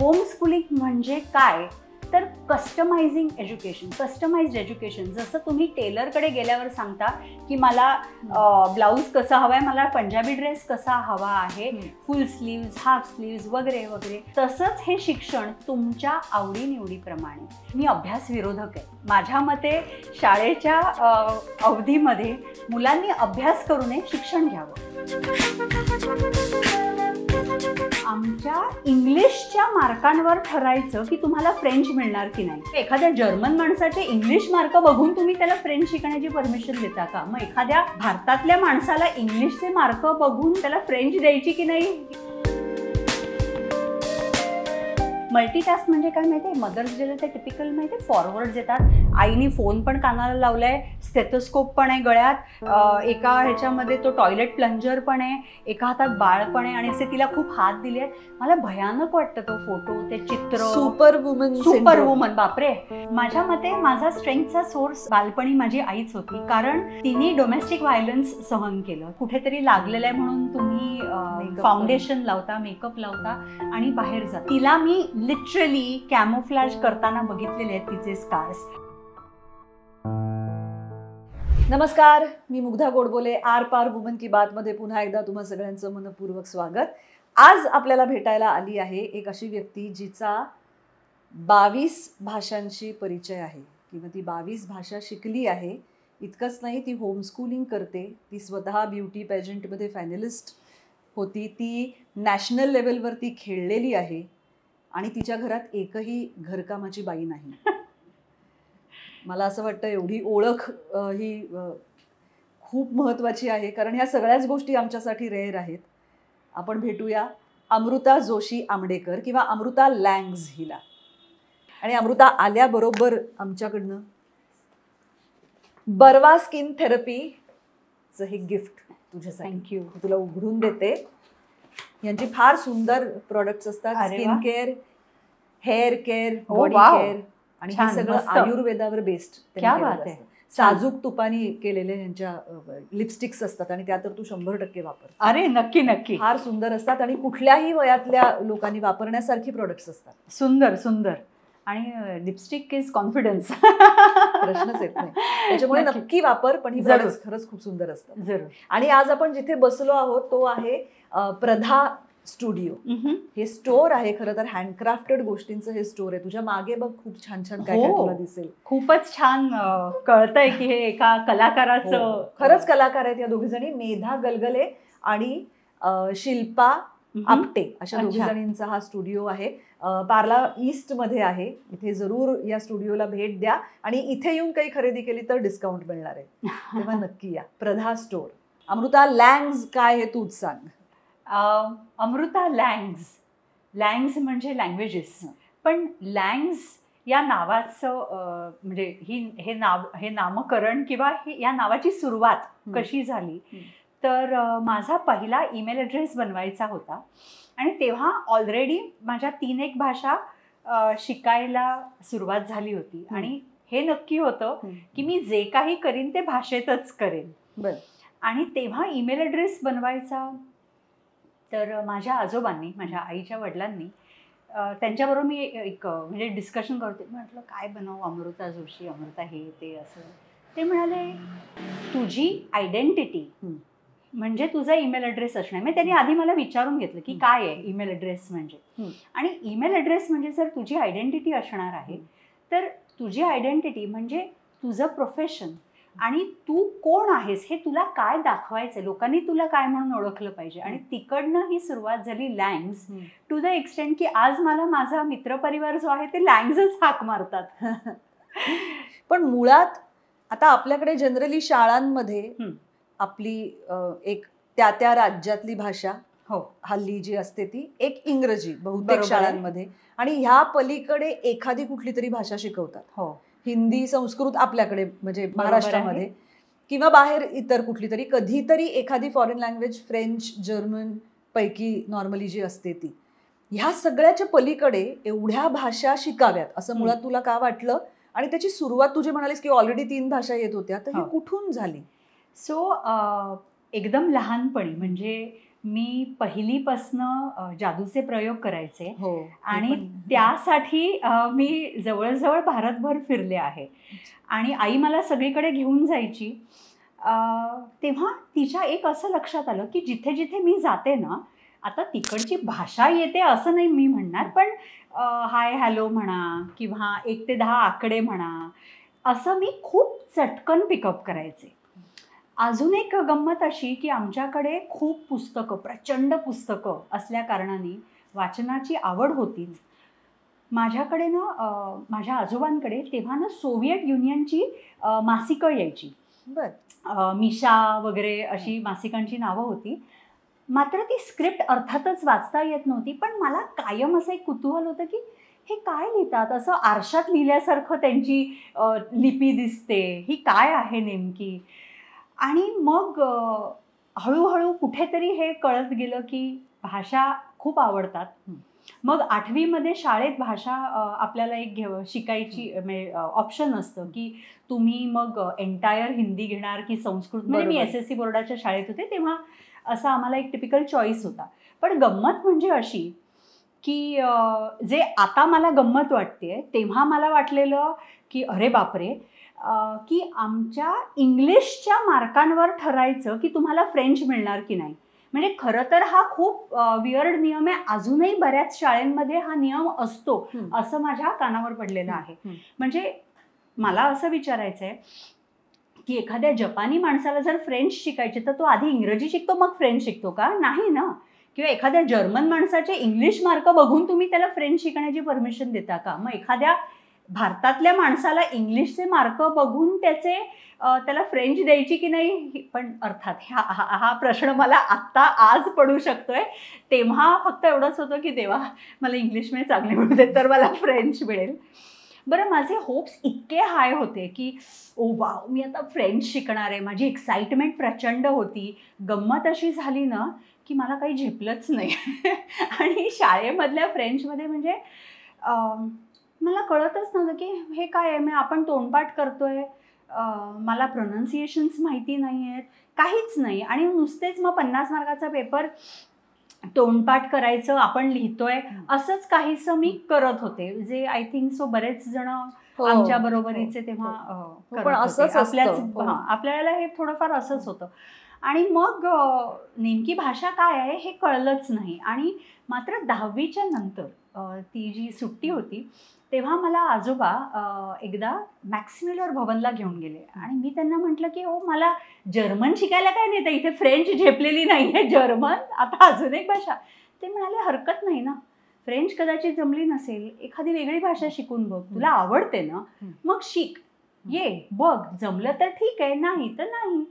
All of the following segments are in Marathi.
होम स्कूलिंग म्हणजे काय तर कस्टमायझिंग एज्युकेशन, कस्टमाइज्ड एज्युकेशन. जसं तुम्ही टेलरकडे गेल्यावर सांगता की मला ब्लाऊज कसा हवा आहे, मला पंजाबी ड्रेस कसा हवा आहे, फुल स्लीव्ज, हाफ स्लीव्ज वगैरे वगैरे, तसंच हे शिक्षण तुमच्या आवडीनिवडीप्रमाणे. मी अभ्यास विरोधक आहे. माझ्या मते शाळेच्या अवधीमध्ये मुलांनी अभ्यास करू नये, शिक्षण घ्यावं. आमच्या इंग्लिशच्या मार्कांवर ठरायचं की तुम्हाला फ्रेंच मिळणार की नाही. एखाद्या जर्मन माणसाचे इंग्लिश मार्क बघून तुम्ही त्याला फ्रेंच शिकण्याची परमिशन देता का? मग एखाद्या भारतातल्या माणसाला इंग्लिशचे मार्क बघून त्याला फ्रेंच द्यायची की नाही? मल्टीटास्क म्हणजे काय माहिती आहे? मदर्स डेला ते टिपिकल माहिती आहे, फॉरवर्ड येतात. आईने फोन पण कानाला लावलाय, स्टेथोस्कोप पण आहे गळ्यात, एका ह्याच्यामध्ये तो टॉयलेट प्लंजर पण आहे, एका हातात बाळ पण आहे आणि असे तिला खूप हात दिले आहेत. मला भयानक वाटतं तो फोटो, ते चित्र. Super woman. बापरे. माझ्या मते माझा स्ट्रेंथचा सोर्स बालपणी माझी आईच होती, कारण तिने डोमेस्टिक व्हायलन्स सहन केलं. कुठेतरी लागलेलं आहे म्हणून तुम्ही फाउंडेशन लावता, मेकअप लावता आणि बाहेर जा. तिला मी लिटरली कॅमोफ्लॅज करताना बघितलेले आहेत तिचे स्कार्स. नमस्कार, मी मुग्धा गोडबोले. आर पार वुमन की बात मध्ये पुन्हा एकदा तुम्हा सगळ्यांचं मनपूर्वक स्वागत. आज आपल्याला भेटायला आली आहे एक अशी व्यक्ती जिचा 22 भाषांशी परिचय आहे किंवा ती 22 भाषा शिकली आहे. इतकंच नाही, ती होमस्कूलिंग करते. ती स्वतः ब्युटी पॅजंटमध्ये फायनलिस्ट होती. ती नॅशनल लेवलवरती खेळलेली आहे आणि तिच्या घरात एकही घरकामाची बाई नाही. मला असं वाटतं एवढी ओळख ही खूप महत्त्वाची आहे, कारण ह्या सगळ्याच गोष्टी आमच्यासाठी रेअर आहेत. आपण भेटूया अमृता जोशी आंबडेकर किंवा अमृता लँग्ज हिला. आणि अमृता आल्याबरोबर आमच्याकडनं बर्वा स्किन थेरपीचं हे गिफ्ट तुझ्यासाठी. थँक्यू. तुला उघडून देते. यांची फार सुंदर प्रॉडक्ट्स असतात. Skin care, hair care, body care आणि हे सगळं आयुर्वेदावर बेस्ड. क्या बात आहे. साजूक तुपानी केलेले ह्यांच्या लिपस्टिक्स असतात आणि त्या तर तू 100% वापर. अरे नक्की नक्की. फार सुंदर असतात आणि कुठल्याही वयातल्या लोकांनी वापरण्यासारखी प्रोडक्ट्स असतात. सुंदर सुंदर. आणि लिपस्टिक इज कॉन्फिडन्स. प्रश्नच येत नाही. त्याच्यामुळे नक्की वापर. पण ही प्रोडक्ट्स खरंच खूप सुंदर असतात. जरूर. आणि आज आपण जिथे बसलो आहोत तो आहे प्रधा स्टुडिओ. हे स्टोर आहे खरं तर हँडक्राफ्टेड गोष्टींचं हे स्टोर आहे. तुझ्या मागे बघ खूप छान छान काय काय तुला दिसेल. खूपच छान कळतंय की हे एका कलाकाराचं. खरंच कलाकार आहेत या दोघी जणी. मेधा गलगले आणि शिल्पा आपटे अशा दोघी जणींचा हा स्टुडिओ आहे. पार्ला ईस्ट मध्ये आहे. इथे जरूर या स्टुडिओला भेट द्या आणि इथे येऊन काही खरेदी केली तर डिस्काउंट मिळणार आहे, तेव्हा नक्की या. प्रधा स्टोर. अमृता लँग्ज काय हे तूच सांग. अमृता लँग्ज म्हणजे लँग्वेजेस. पण लँग्ज या नावाचं म्हणजे हे नामकरण किंवा या नावाची सुरुवात कशी झाली तर माझा पहिला ईमेल ॲड्रेस बनवायचा होता आणि तेव्हा ऑलरेडी माझ्या 3-1 भाषा शिकायला सुरुवात झाली होती आणि हे नक्की होतं की मी जे काही करीन ते भाषेतच करेन. बरं. आणि तेव्हा ईमेल ॲड्रेस बनवायचा तर माझ्या आजोबांनी, माझ्या आईच्या वडिलांनी, त्यांच्याबरोबर मी एक म्हणजे डिस्कशन करते. म्हटलं काय बनवू, अमृता जोशी, अमृता हे ते असं. ते म्हणाले तुझी आयडेंटिटी म्हणजे तुझा ईमेल ॲड्रेस असणार. म्हणजे त्यांनी आधी मला विचारून घेतलं की काय आहे ईमेल ॲड्रेस म्हणजे. आणि ईमेल ॲड्रेस म्हणजे जर तुझी आयडेंटिटी असणार आहे तर तुझी आयडेंटिटी म्हणजे तुझं प्रोफेशन आणि तू कोण आहेस हे तुला काय दाखवायचं, लोकांनी तुला काय म्हणून ओळखलं पाहिजे. आणि तिकडनं ही सुरुवात झाली लँग्ज. टू द एक्सटेंट की आज मला माझा मित्रपरिवार जो आहे ते लँग्जच हाक मारतात. पण मुळात आता आपल्याकडे जनरली शाळांमध्ये आपली एक त्या राज्यातली भाषा हल्ली जी असते ती एक इंग्रजी बहुतेक शाळांमध्ये, आणि ह्या पलीकडे एखादी कुठली तरी भाषा शिकवतात. हिंदी, संस्कृत आपल्याकडे म्हणजे महाराष्ट्रामध्ये किंवा बाहेर इतर कुठली तरी, कधीतरी एखादी फॉरेन लँग्वेज फ्रेंच, जर्मन पैकी नॉर्मली जी असते ती. ह्या सगळ्याच्या पलीकडे एवढ्या भाषा शिकाव्यात असं मुळात तुला का वाटलं? आणि त्याची सुरुवात तुझी म्हणालीस की ऑलरेडी 3 भाषा येत होत्या, तर ही कुठून झाली? सो एकदम लहानपणी म्हणजे मी पहिलीपासनं जादूचे प्रयोग करायचे हो आणि त्यासाठी मी जवळजवळ भारतभर फिरले आहे. आणि आई मला सगळीकडे घेऊन जायची. तेव्हा तिच्या एक असं लक्षात आलं की जिथे जिथे मी जाते ना, आता तिकडची भाषा येते असं नाही मी म्हणणार, पण हाय हॅलो म्हणा किंवा 1 ते 10 आकडे म्हणा, असं मी खूप चटकन पिकअप करायचे. अजून एक गंमत अशी की आमच्याकडे खूप पुस्तकं, प्रचंड पुस्तकं असल्या कारणाने वाचनाची आवड होतीच. माझ्याकडे ना माझ्या आजोबांकडे तेव्हा ना सोव्हिएट युनियनची मासिकं यायची. मिशा वगैरे अशी मासिकांची नावं होती. मात्र ती स्क्रिप्ट अर्थातच वाचता येत नव्हती, पण मला कायम असं एक कुतूहल होतं की हे काय लिहितात, असं आरशात लिहिल्यासारखं त्यांची लिपी दिसते, ही काय आहे नेमकी. आणि मग हळूहळू कुठेतरी हे कळत गेलं की भाषा खूप आवडतात. मग 8वीमध्ये शाळेत भाषा आपल्याला एक शिकायची म्हणजे ऑप्शन असतं की तुम्ही मग एंटायर हिंदी घेणार की संस्कृत. म्हणजे मी SSC बोर्डाच्या शाळेत होते तेव्हा असा आम्हाला एक टिपिकल चॉईस होता. पण गंमत म्हणजे अशी की जे आता मला गंमत वाटते तेव्हा मला वाटलेलं की अरे बापरे, की आमच्या इंग्लिशच्या मार्कांवर ठरायचं की तुम्हाला फ्रेंच मिळणार की नाही. म्हणजे खरं तर हा खूप वियर्ड नियम आहे. अजूनही बऱ्याच शाळेंमध्ये हा नियम असतो असं माझ्या कानावर पडलेलं आहे. म्हणजे मला असं विचारायचं आहे की एखाद्या जपानी माणसाला जर फ्रेंच शिकायचे तर तो आधी इंग्रजी शिकतो मग फ्रेंच शिकतो का? नाही ना. किंवा एखाद्या जर्मन माणसाचे इंग्लिश मार्क बघून तुम्ही त्याला फ्रेंच शिकण्याची परमिशन देता का? मग एखाद्या भारतातल्या माणसाला इंग्लिशचे मार्क बघून त्याला फ्रेंच द्यायची की नाही? पण अर्थात हा प्रश्न मला आत्ता आज पडू शकतोय. तेव्हा फक्त एवढंच होतं की देवा मला इंग्लिशमध्ये चांगले मिळू दे तर मला फ्रेंच मिळेल. बरं, माझे होप्स इतके हाय होते की ओ वाव, मी आता फ्रेंच शिकणार आहे. माझी एक्साइटमेंट प्रचंड होती. गंमत अशी झाली ना की मला काही झेपलंच नाही. आणि शाळेमधल्या फ्रेंचमध्ये म्हणजे मला कळतच नव्हतं की हे काय आहे. आपण तोंडपाठ करतोय, मला प्रोनाऊन्सिएशन्स माहिती नाही आहेत, काहीच नाही. आणि नुसतेच मग 50 मार्काचा पेपर तोंडपाठ करायचं, आपण लिहितोय असंच काहीसं मी करत होते. जे आय थिंक सो बरेच जण आमच्या बरोबरीचे तेव्हा आपल्याला हे थोडंफार असंच होतं. आणि मग नेमकी भाषा काय आहे हे कळलंच नाही. आणि मात्र 10वीच्या नंतर ती जी सुट्टी होती तेव्हा मला आजोबा एकदा मॅक्समिलर भवनला घेऊन गेले. आणि मी त्यांना म्हटलं की हो, मला जर्मन शिकायला काय नाही, तर इथे फ्रेंच झेपलेली नाही आहे, जर्मन आता अजून एक भाषा. ते म्हणाले हरकत नाही ना, फ्रेंच कदाचित जमली नसेल, एखादी वेगळी भाषा शिकून बघ, तुला आवडते ना मग शिक, ये बघ, जमलं तर ठीक आहे, नाही तर नाही.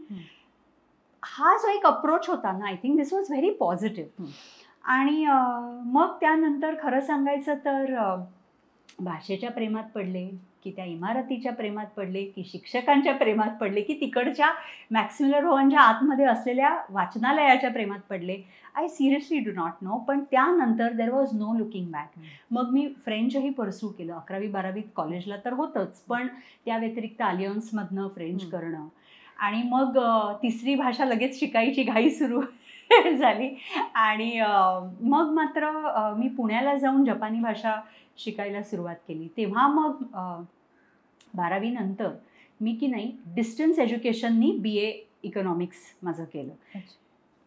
हा जो एक अप्रोच होता ना, I think this was very positive. आणि मग त्यानंतर खरं सांगायचं तर भाषेच्या प्रेमात पडले की त्या इमारतीच्या प्रेमात पडले की शिक्षकांच्या प्रेमात पडले की तिकडच्या मॅक्समिलर भवनच्या आतमध्ये असलेल्या वाचनालयाच्या प्रेमात पडले. I seriously do not know. पण त्यानंतर there was no looking back. मग मी फ्रेंचही परस्यू केलं. 11वी-12वीत कॉलेजला तर होतंच, पण त्या व्यतिरिक्त अलियन्समधनं फ्रेंच करणं. आणि मग तिसरी भाषा लगेच शिकायची घाई सुरू झाली. आणि मग मात्र मी पुण्याला जाऊन जपानी भाषा शिकायला सुरुवात केली. तेव्हा मग 12वी नंतर मी की नाही डिस्टन्स एज्युकेशननी BA इकॉनॉमिक्स माझं केलं.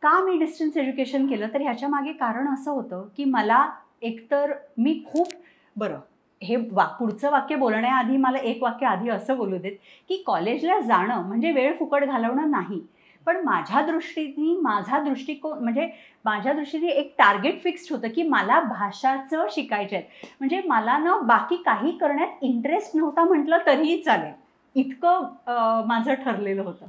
का मी डिस्टन्स एज्युकेशन केलं तर ह्याच्या मागे कारण असं होतं की मला एकतर मी खूप हे पुढचं वाक्य बोलण्याआधी मला एक वाक्य आधी असं बोलू देत की कॉलेजला जाणं म्हणजे वेळ फुकट घालवणं नाही, पण माझ्या दृष्टीने माझा दृष्टिकोन म्हणजे माझ्या दृष्टीने एक टार्गेट फिक्स्ड होतं की मला भाषाचं शिकायचं आहे. म्हणजे मला ना बाकी काही करण्यात इंटरेस्ट नव्हता म्हटलं तरीही चालेल, इतकं माझं ठरलेलं होतं.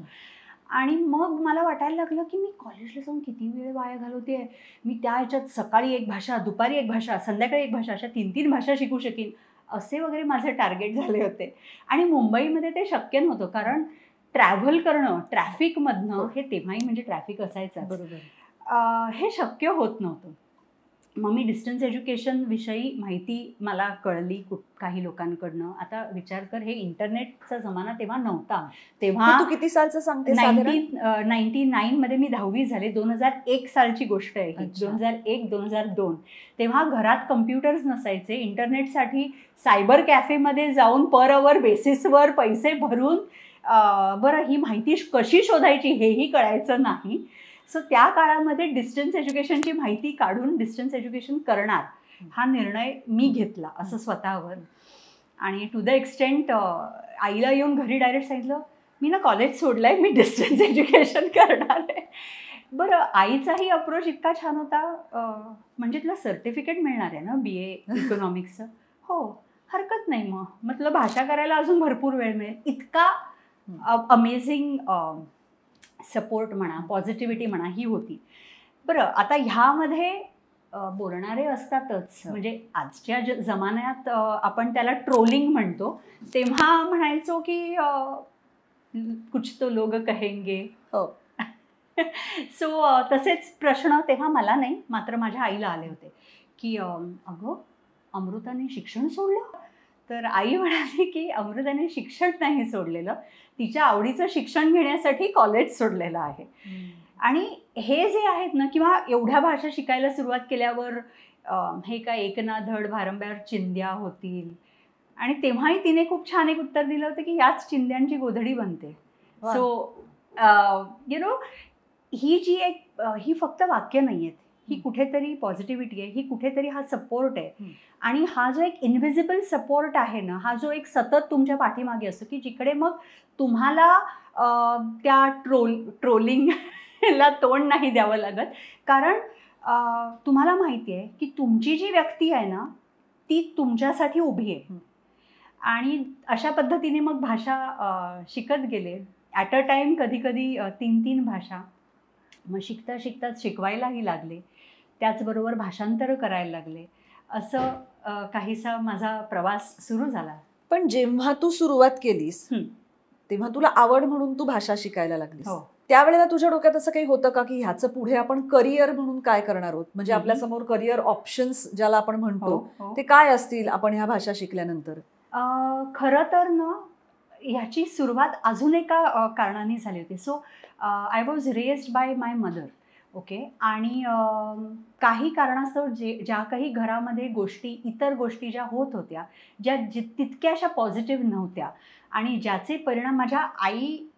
आणि मग मला वाटायला लागलं की मी कॉलेजला जाऊन किती वेळ वाया घालवते. मी त्या ह्याच्यात सकाळी एक भाषा, दुपारी एक भाषा, संध्याकाळी एक भाषा, अशा 3-3 भाषा शिकू शकीन असे वगैरे माझे टार्गेट झाले होते. आणि मुंबईमध्ये ते शक्य नव्हतं, कारण ट्रॅव्हल करणं ट्रॅफिकमधनं, हे तेव्हाही म्हणजे ट्रॅफिक असायचं बरोबर, हे शक्य होत नव्हतं. मग मी डिस्टन्स एज्युकेशन विषयी माहिती मला कळली काही लोकांकडनं. आता विचार कर, हे इंटरनेटचा जमाना तेव्हा नव्हता. तेव्हा तू किती सालचं सांगते? 1999 मध्ये मी 10वी झाले. 2001 सालची गोष्ट आहे ही. 2001-2002 तेव्हा घरात कम्प्युटर्स नसायचे. इंटरनेटसाठी सायबर कॅफेमध्ये जाऊन पर अवर बेसिसवर पैसे भरून बरं ही माहिती कशी शोधायची हेही कळायचं नाही. सो त्या काळामध्ये डिस्टन्स एज्युकेशनची माहिती काढून डिस्टन्स एज्युकेशन करणार हा निर्णय मी घेतला असं स्वतःवर. आणि टू द एक्सटेंट आईला येऊन घरी डायरेक्ट सांगितलं, मी ना कॉलेज सोडलं आहे, मी डिस्टन्स एज्युकेशन करणार आहे. बरं, आईचाही अप्रोच इतका छान होता, म्हणजे तुला सर्टिफिकेट मिळणार आहे ना BA इकॉनॉमिक्सचं? हो, हरकत नाही. मग तुला भाषा करायला अजून भरपूर वेळ मिळेल. इतका अमेझिंग सपोर्ट म्हणा, पॉझिटिव्हिटी म्हणा ही होती. बरं, आता ह्यामध्ये बोलणारे असतातच. म्हणजे आजच्या जमान्यात आपण त्याला ट्रोलिंग म्हणतो. तेव्हा म्हणायचो की कुछ तो लोग कहेंगे. हो. सो तसेच प्रश्न तेव्हा मला नाही, मात्र माझ्या आईला आले होते की अगं अमृताने शिक्षण सोडलं? तर आई म्हणाली की अमृताने शिक्षण नाही सोडलेलं, तिच्या आवडीचं शिक्षण घेण्यासाठी कॉलेज सोडलेलं आहे. आणि हे जे आहेत ना, किंवा एवढ्या भाषा शिकायला सुरुवात केल्यावर हे काय एक ना धड भारंब्यावर चिंध्या होतील. आणि तेव्हाही तिने खूप छान एक उत्तर दिलं होतं की याच चिंध्यांची गोधडी बनते. सो यु नो, ही जी एक ही फक्त वाक्य नाही आहेत, ही कुठेतरी पॉझिटिव्हिटी आहे, ही कुठेतरी हा सपोर्ट आहे. आणि हा जो एक इनव्हिजिबल सपोर्ट आहे ना, हा जो एक सतत तुमच्या पाठीमागे असतो की जिकडे मग तुम्हाला त्या ट्रोलिंगला तोंड नाही द्यावं लागत. कारण तुम्हाला माहिती आहे की तुमची जी व्यक्ती आहे ना ती तुमच्यासाठी उभी आहे. आणि अशा पद्धतीने मग भाषा शिकत गेले. ॲट अ टाईम कधी कधी 3-3 भाषा. मग शिकता शिकताच शिकवायलाही लागले, त्याचबरोबर भाषांतर करायला लागले. असं काहीसा माझा प्रवास सुरू झाला. पण जेव्हा तू सुरुवात केलीस तेव्हा तुला आवड म्हणून तू भाषा शिकायला लागलीस. त्यावेळेला तुझ्या डोक्यात असं काही होतं का की ह्याचं पुढे आपण करिअर म्हणून काय करणार आहोत? म्हणजे आपल्यासमोर करिअर ऑप्शन्स ज्याला आपण म्हणतो ते काय असतील आपण ह्या भाषा शिकल्यानंतर? खरं तर ना ह्याची सुरुवात अजून एका कारणाने झाली होती. So I was raised by my mother. Okay. आणि काही कारणास्तव ज्या काही घरामध्ये इतर गोष्टी ज्या होत होत्या, ज्या तितक्याशा पॉझिटिव्ह नव्हत्या आणि ज्याचे परिणाम माझ्या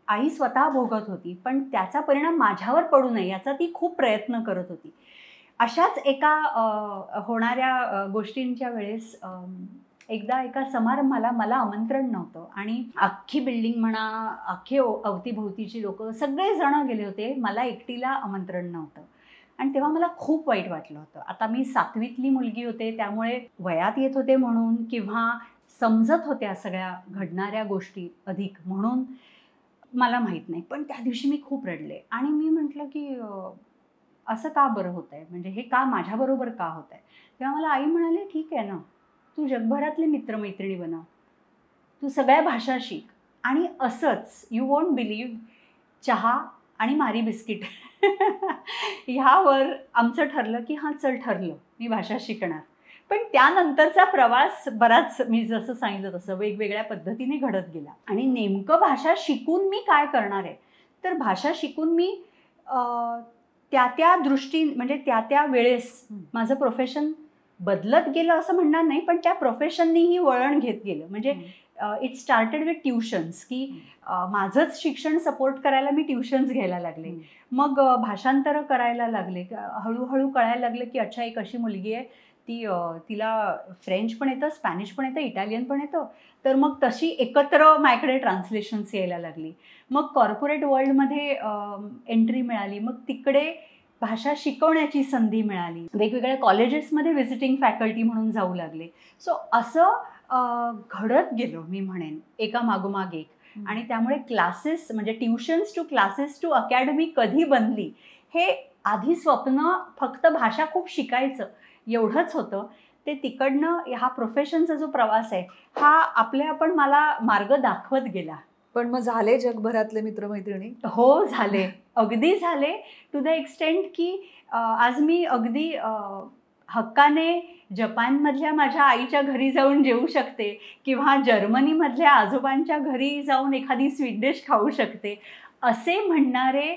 आई स्वतः भोगत होती, पण त्याचा परिणाम माझ्यावर पडू नये याचा ती खूप प्रयत्न करत होती. अशाच एका होणाऱ्या गोष्टींच्या वेळेस एकदा एका समारंभाला मला आमंत्रण नव्हतं आणि अख्खी बिल्डिंग म्हणा, अख्खे अवतीभोवतीची लोक सगळेजण गेले होते, मला एकटीला आमंत्रण नव्हतं. आणि तेव्हा मला खूप वाईट वाटलं होतं. आता मी 7वीतली मुलगी होते, त्यामुळे वयात येत होते म्हणून किंवा समजत होत्या सगळ्या घडणाऱ्या गोष्टी अधिक म्हणून मला माहीत नाही, पण त्या दिवशी मी खूप रडले. आणि मी म्हटलं की असं का बरं होत आहे, म्हणजे हे का माझ्याबरोबर का होत आहे? तेव्हा मला आई म्हणाली, ठीक आहे ना, तू जगभरातले मित्रमैत्रिणी बनव, तू सगळ्या भाषा शिक. आणि असंच यू वोंट बिलीव्ह, चहा आणि मारी बिस्किट ह्यावर आमचं ठरलं की हां चल ठरलं, मी भाषा शिकणार. पण त्यानंतरचा प्रवास बराच मी जसं सांगितलं तसं वेगवेगळ्या पद्धतीने घडत गेला. आणि नेमकं भाषा शिकून मी काय करणार आहे, तर भाषा शिकून मी त्या दृष्टी म्हणजे त्या वेळेस माझं प्रोफेशन बदलत गेलं असं म्हणणार नाही, पण त्या प्रोफेशननीही वळण घेत गेलं. म्हणजे इट स्टार्टेड विथ ट्युशन्स, की माझंच शिक्षण सपोर्ट करायला मी ट्युशन्स घ्यायला लागले. मग भाषांतरं करायला लागले. हळूहळू कळायला लागलं की अच्छा एक अशी मुलगी आहे, तिला फ्रेंच पण येतं, स्पॅनिश पण येतं, इटालियन पण येतं. तर मग तशी एकत्र माझ्याकडे ट्रान्सलेशन्स यायला लागली. मग कॉर्पोरेट वर्ल्डमध्ये एंट्री मिळाली. मग तिकडे भाषा शिकवण्याची संधी मिळाली. वेगवेगळ्या कॉलेजेसमध्ये व्हिजिटिंग फॅकल्टी म्हणून जाऊ लागले. सो असं घडत गेलो मी म्हणेन, एका मागोमाग एक. आणि त्यामुळे क्लासेस म्हणजे tuitions to classes to academy कधी बनली, हे आधी स्वप्न फक्त भाषा खूप शिकायचं एवढंच होतं. ते तिकडनं हा प्रोफेशनचा जो प्रवास आहे हा आपण मला मार्ग दाखवत गेला. पण मग झाले जगभरातले मित्रमैत्रिणी? हो झाले, अगदी झाले. टू द एक्सटेंट की आज मी अगदी हक्काने जपानमधल्या माझ्या आईच्या घरी जाऊन जेवू शकते किंवा जर्मनीमधल्या आजोबांच्या घरी जाऊन एखादी स्वीट डिश खाऊ शकते असे म्हणणारे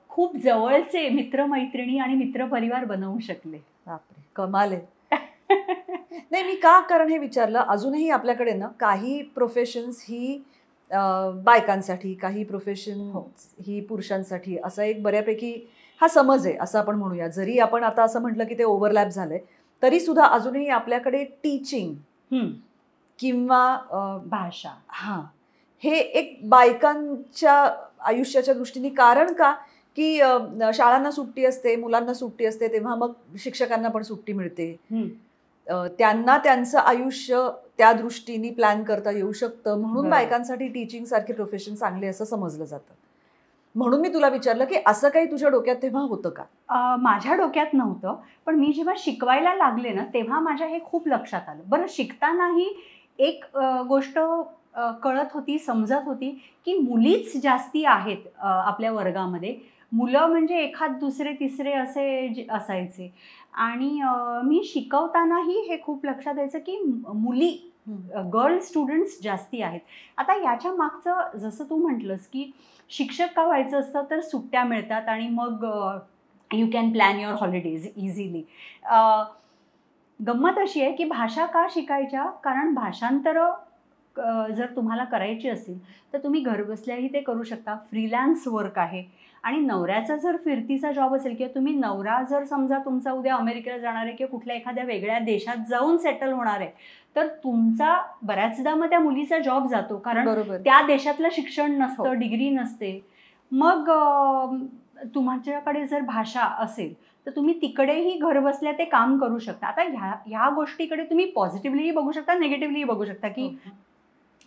खूप जवळचे मित्रमैत्रिणी आणि मित्रपरिवार बनवू शकले. बापरे, कमाल आहे. नाही, मी का कारण हे विचारलं, अजूनही आपल्याकडे ना काही प्रोफेशन्स ही बायकांसाठी, काही प्रोफेशन ही पुरुषांसाठी, असा एक बऱ्यापैकी हा समज आहे असं आपण म्हणूया. जरी आपण आता असं म्हटलं की ते ओव्हरलॅप झालंय तरी सुद्धा अजूनही आपल्याकडे टीचिंग किंवा भाषा हे एक बायकांच्या आयुष्याच्या दृष्टीने, कारण का की शाळांना सुट्टी असते, मुलांना सुट्टी असते, तेव्हा मग शिक्षकांना पण सुट्टी मिळते, त्यांना त्यांचं आयुष्य त्या दृष्टीने प्लॅन करता येऊ शकतं, म्हणून बायकांसाठी टीचिंग सारखे प्रोफेशन चांगले असं समजलं जातं. म्हणून मी तुला विचारलं की असं काही तुझ्या डोक्यात तेव्हा होतं का? माझ्या डोक्यात नव्हतं, पण मी जेव्हा शिकवायला लागले ना तेव्हा माझ्या हे खूप लक्षात आलं. बरं, शिकतानाही एक गोष्ट कळत होती, समजत होती की मुलीच जास्ती आहेत आपल्या वर्गामध्ये. मुलं म्हणजे एखाद दुसरे तिसरे असे असायचे. आणि मी शिकवतानाही हे खूप लक्षात यायचं की मुली गर्ल स्टुडंट्स जास्ती आहेत. आता याच्या मागचं जसं तू म्हटलंस की शिक्षक का व्हायचं असतं तर सुट्ट्या मिळतात आणि मग you can plan your holidays easily. गंमत अशी आहे की भाषा का शिकायच्या, कारण भाषांतरं जर तुम्हाला करायची असेल तर तुम्ही घरबसल्याही ते करू शकता. फ्रीलॅन्स वर्क आहे. आणि नवऱ्याचा जर फिरतीचा जॉब असेल किंवा तुम्ही नवरा जर समजा तुमचा उद्या अमेरिकेला जाणार आहे किंवा कुठल्या एखाद्या वेगळ्या देशात जाऊन सेटल होणार आहे तर तुमचा बऱ्याचदा मग त्या मुलीचा जॉब जातो, कारण त्या देशातलं शिक्षण नसतं, डिग्री नसते. मग तुमच्याकडे जर भाषा असेल तर तुम्ही तिकडेही घर बसल्या ते काम करू शकता. आता ह्या गोष्टीकडे तुम्ही पॉझिटिव्हलीही बघू शकता, निगेटिव्हलीही बघू शकता की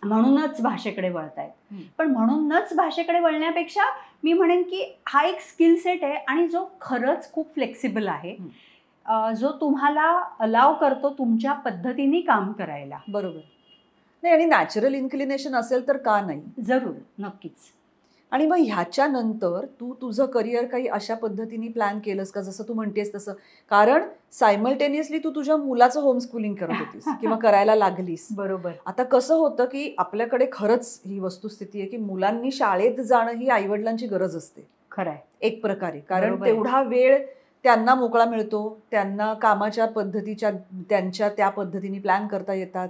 म्हणूनच भाषेकडे वळतायत. पण म्हणूनच भाषेकडे वळण्यापेक्षा मी म्हणेन की हा एक स्किल सेट आहे आणि जो खरंच खूप फ्लेक्सिबल आहे, जो तुम्हाला अलाव करतो तुमच्या पद्धतीने काम करायला. बरोबर. नाही, आणि नॅचरल इन्क्लिनेशन असेल तर का नाही, जरूर, नक्कीच. आणि मग ह्याच्यानंतर तू तुझं करिअर काही अशा पद्धतीने प्लॅन केलंस का जसं तू म्हणतेस तसं? कारण सायमल्टेनियसली तू तुझ्या मुलाचं होमस्कूलिंग करत होतीस किंवा करायला लागलीस. बरोबर. आता कसं होतं की आपल्याकडे खरंच ही वस्तुस्थिती आहे की मुलांनी शाळेत जाणं ही आईवडिलांची गरज असते, खरं आहे, एक प्रकारे. कारण तेवढा वेळ त्यांना मोकळा मिळतो, त्यांना कामाच्या पद्धतीच्या त्यांच्या त्या पद्धतीने प्लॅन करता येतात.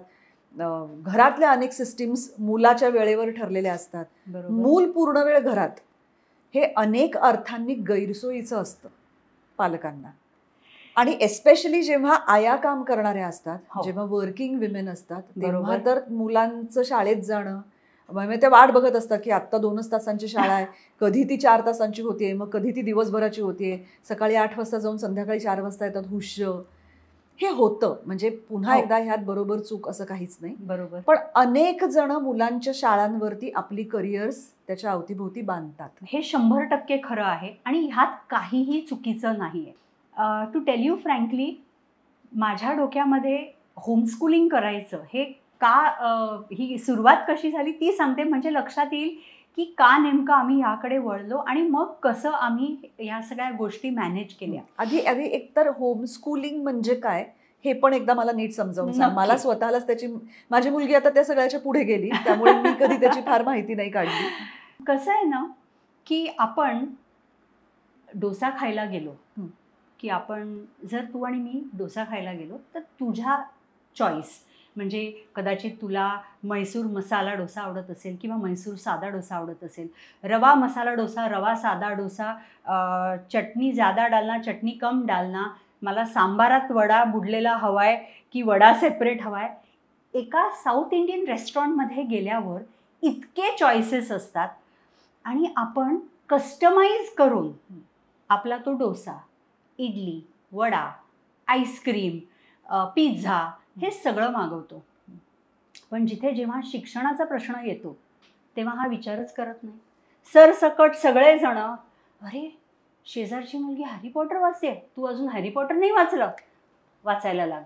घरातल्या अनेक सिस्टीम्स मुलाच्या वेळेवर ठरलेल्या असतात. मूल पूर्ण वेळ घरात हे अनेक अर्थांनी गैरसोयीचं असतं पालकांना. आणि एस्पेशली जेव्हा आया काम करणाऱ्या असतात, जेव्हा वर्किंग विमेन असतात, तेव्हा तर मुलांचं शाळेत जाणं म्हणजे ते वाट बघत असतात की आत्ता 2च तासांची शाळा आहे, कधी ती 4 तासांची होतीये, मग कधी ती दिवसभराची होतीये, सकाळी 8 वाजता जाऊन संध्याकाळी 4 वाजता येतात, हुश. हे होतं. म्हणजे पुन्हा एकदा ह्यात बरोबर चूक असं काहीच नाही. बरोबर. पण अनेक जण मुलांच्या शाळांवरती आपली करिअर्स त्याच्या अवतीभोवती बांधतात. हे 100% खरं आहे आणि ह्यात काहीही चुकीचं नाही आहे. टू टेल यू फ्रँकली, माझ्या डोक्यामध्ये होमस्कूलिंग करायचं हे का, ही सुरुवात कशी झाली ती सांगते, म्हणजे लक्षात येईल की का नेमकं आम्ही याकडे वळलो आणि मग कसं आम्ही या सगळ्या गोष्टी मॅनेज केल्या. आधी एकतर होमस्कूलिंग म्हणजे काय हे पण एकदा मला नीट समजावून सांग. मला स्वतःलाच त्याची, माझी मुलगी आता त्या सगळ्याच्या पुढे गेली त्यामुळे मी कधी त्याची फार माहिती नाही काढली. कसं आहे ना की आपण डोसा खायला गेलो की आपण, जर तू आणि मी डोसा खायला गेलो तर तुझ्या चॉईस, म्हणजे कदाचित तुला मैसूर मसाला डोसा आवडत असेल किंवा मैसूर साधा डोसा आवडत असेल, रवा मसाला डोसा, रवा साधा डोसा, चटणी ज़्यादा डालना, चटणी कम डालना, मला सांबारात वडा बुडलेला हवा आहे की वडा सेपरेट हवा आहे. एका साऊथ इंडियन रेस्टॉरंटमध्ये गेल्यावर इतके चॉईसेस असतात आणि आपण कस्टमाइज करून आपला तो डोसा, इडली, वडा, आईस्क्रीम, पिझ्झा हे सगळं मागवतो. पण जेव्हा शिक्षणाचा प्रश्न येतो तेव्हा हा विचारच करत नाही. सरसकट सगळेजण, अरे शेजारची मुलगी हॅरी पॉटर वाचते, तू अजून हॅरी पॉटर नाही वाचलं, वाचायला लाग.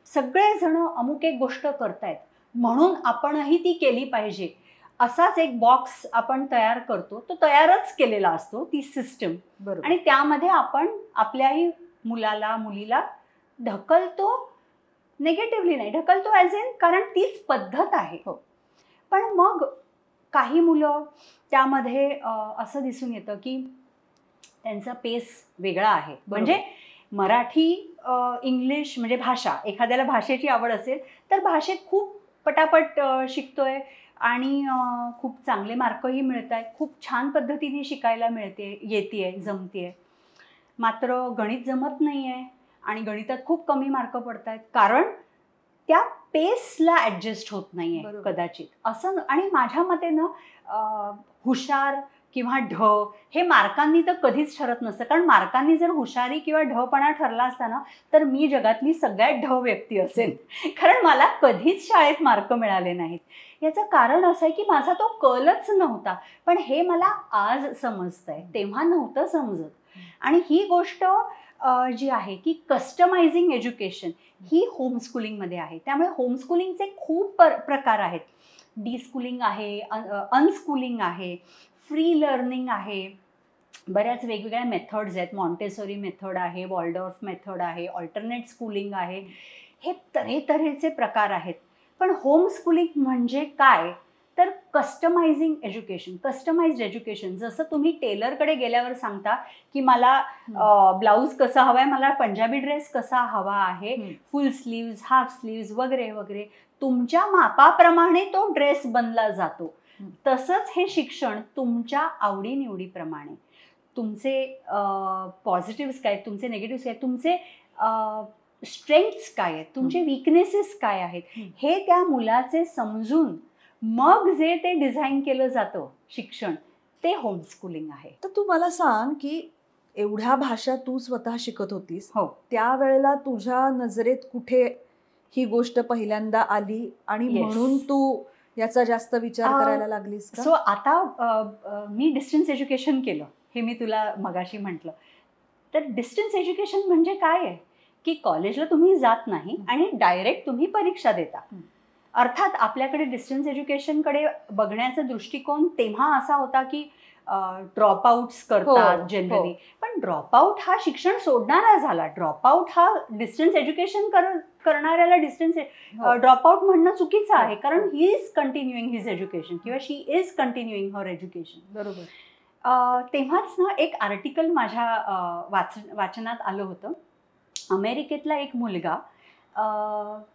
सगळेजण अमुक एक गोष्ट करतायत म्हणून आपणही ती केली पाहिजे, असाच एक बॉक्स आपण तयार करतो. तो तयारच केलेला असतो, ती सिस्टम. आणि त्यामध्ये आपण आपल्याही मुलाला मुलीला ढकलतो, निगेटिव्हली नाही ढकलतो ॲज इन कारण तीच पद्धत आहे. पण मग काही मुलं त्यामध्ये असं दिसून येतं की त्यांचा पेस वेगळा आहे. म्हणजे मराठी, इंग्लिश म्हणजे भाषा, एखाद्याला भाषेची आवड असेल तर भाषेत खूप पटापट शिकतोय आणि खूप चांगले मार्कही मिळत आहेत, खूप छान पद्धतीने शिकायला येते जमते. मात्र गणित जमत नाही आहे आणि गणितात खूप कमी मार्क पडत आहेत कारण त्या पेसला ॲडजस्ट होत नाही आहे कदाचित असं. आणि माझ्या मते ना हुशार किंवा ढ हे मार्कांनी तर कधीच ठरत नसतं. कारण मार्कांनी जर हुशारी किंवा ढपणा ठरला असता ना तर मी जगातली सगळ्यात ढ व्यक्ती असेल. कारण मला कधीच शाळेत मार्क मिळाले नाहीत. याचं कारण असं आहे की माझा तो कलच नव्हता. पण हे मला आज समजतंय, तेव्हा नव्हतं समजत. आणि ही गोष्ट जी आहे की कस्टमायझिंग एज्युकेशन ही होमस्कूलिंगमध्ये आहे. त्यामुळे होमस्कूलिंगचे खूप प्रकार आहेत. डीस्कूलिंग आहे, अनस्कूलिंग आहे, फ्री लर्निंग आहे, बऱ्याच वेगवेगळ्या मेथड्स आहेत. मॉन्टेसोरी मेथड आहे, वॉल्डॉर्फ मेथड आहे, ऑल्टरनेट स्कूलिंग आहे. हे तऱ्हेतऱ्हेचे प्रकार आहेत. पण होमस्कूलिंग म्हणजे काय तर कस्टमायझिंग एज्युकेशन. कस्टमाइज्ड एज्युकेशन जसं तुम्ही टेलरकडे गेल्यावर सांगता की मला ब्लाऊज कसा हवा आहे, मला पंजाबी ड्रेस कसा हवा आहे, फुल स्लीव्ज, हाफ स्लीव्ज वगैरे वगैरे, तुमच्या मापाप्रमाणे तो ड्रेस बनला जातो. तसंच हे शिक्षण तुमच्या आवडीनिवडीप्रमाणे, तुमचे पॉझिटिव्हज काय, तुमचे निगेटिव्हज काय, तुमचे स्ट्रेंथ्स काय आहेत, तुमचे विकनेसेस काय आहेत, हे त्या मुलाचे समजून मग जे ते डिझाईन केलं जातं शिक्षण, ते होमस्कूलिंग आहे. तर तू मला सांग की एवढ्या भाषा तू स्वतः शिकत होतीस, हो, त्यावेळेला तुझ्या नजरेत कुठे ही गोष्ट पहिल्यांदा आली आणि म्हणून तू याचा जास्त विचार करायला लागलीस? सो आता मी डिस्टन्स एज्युकेशन केलं, हे मी तुला मगाशी म्हटलं. तर डिस्टन्स एज्युकेशन म्हणजे काय आहे की कॉलेजला तुम्ही जात नाही आणि डायरेक्ट तुम्ही परीक्षा देता. अर्थात आपल्याकडे डिस्टन्स एज्युकेशनकडे बघण्याचा दृष्टिकोन तेव्हा असा होता की ड्रॉपआउट्स करतात जनरली. पण ड्रॉपआउट हा शिक्षण सोडणारा झाला. ड्रॉपआउट हा डिस्टन्स एज्युकेशन करणाऱ्याला डिस्टन्स ड्रॉपआउट म्हणणं चुकीचं आहे. कारण he is continuing his education किंवा शी इज कंटिन्युईंग हर एज्युकेशन. बरोबर. तेव्हाच ना एक आर्टिकल माझ्या वाचनात आलं होतं. अमेरिकेतला एक मुलगा,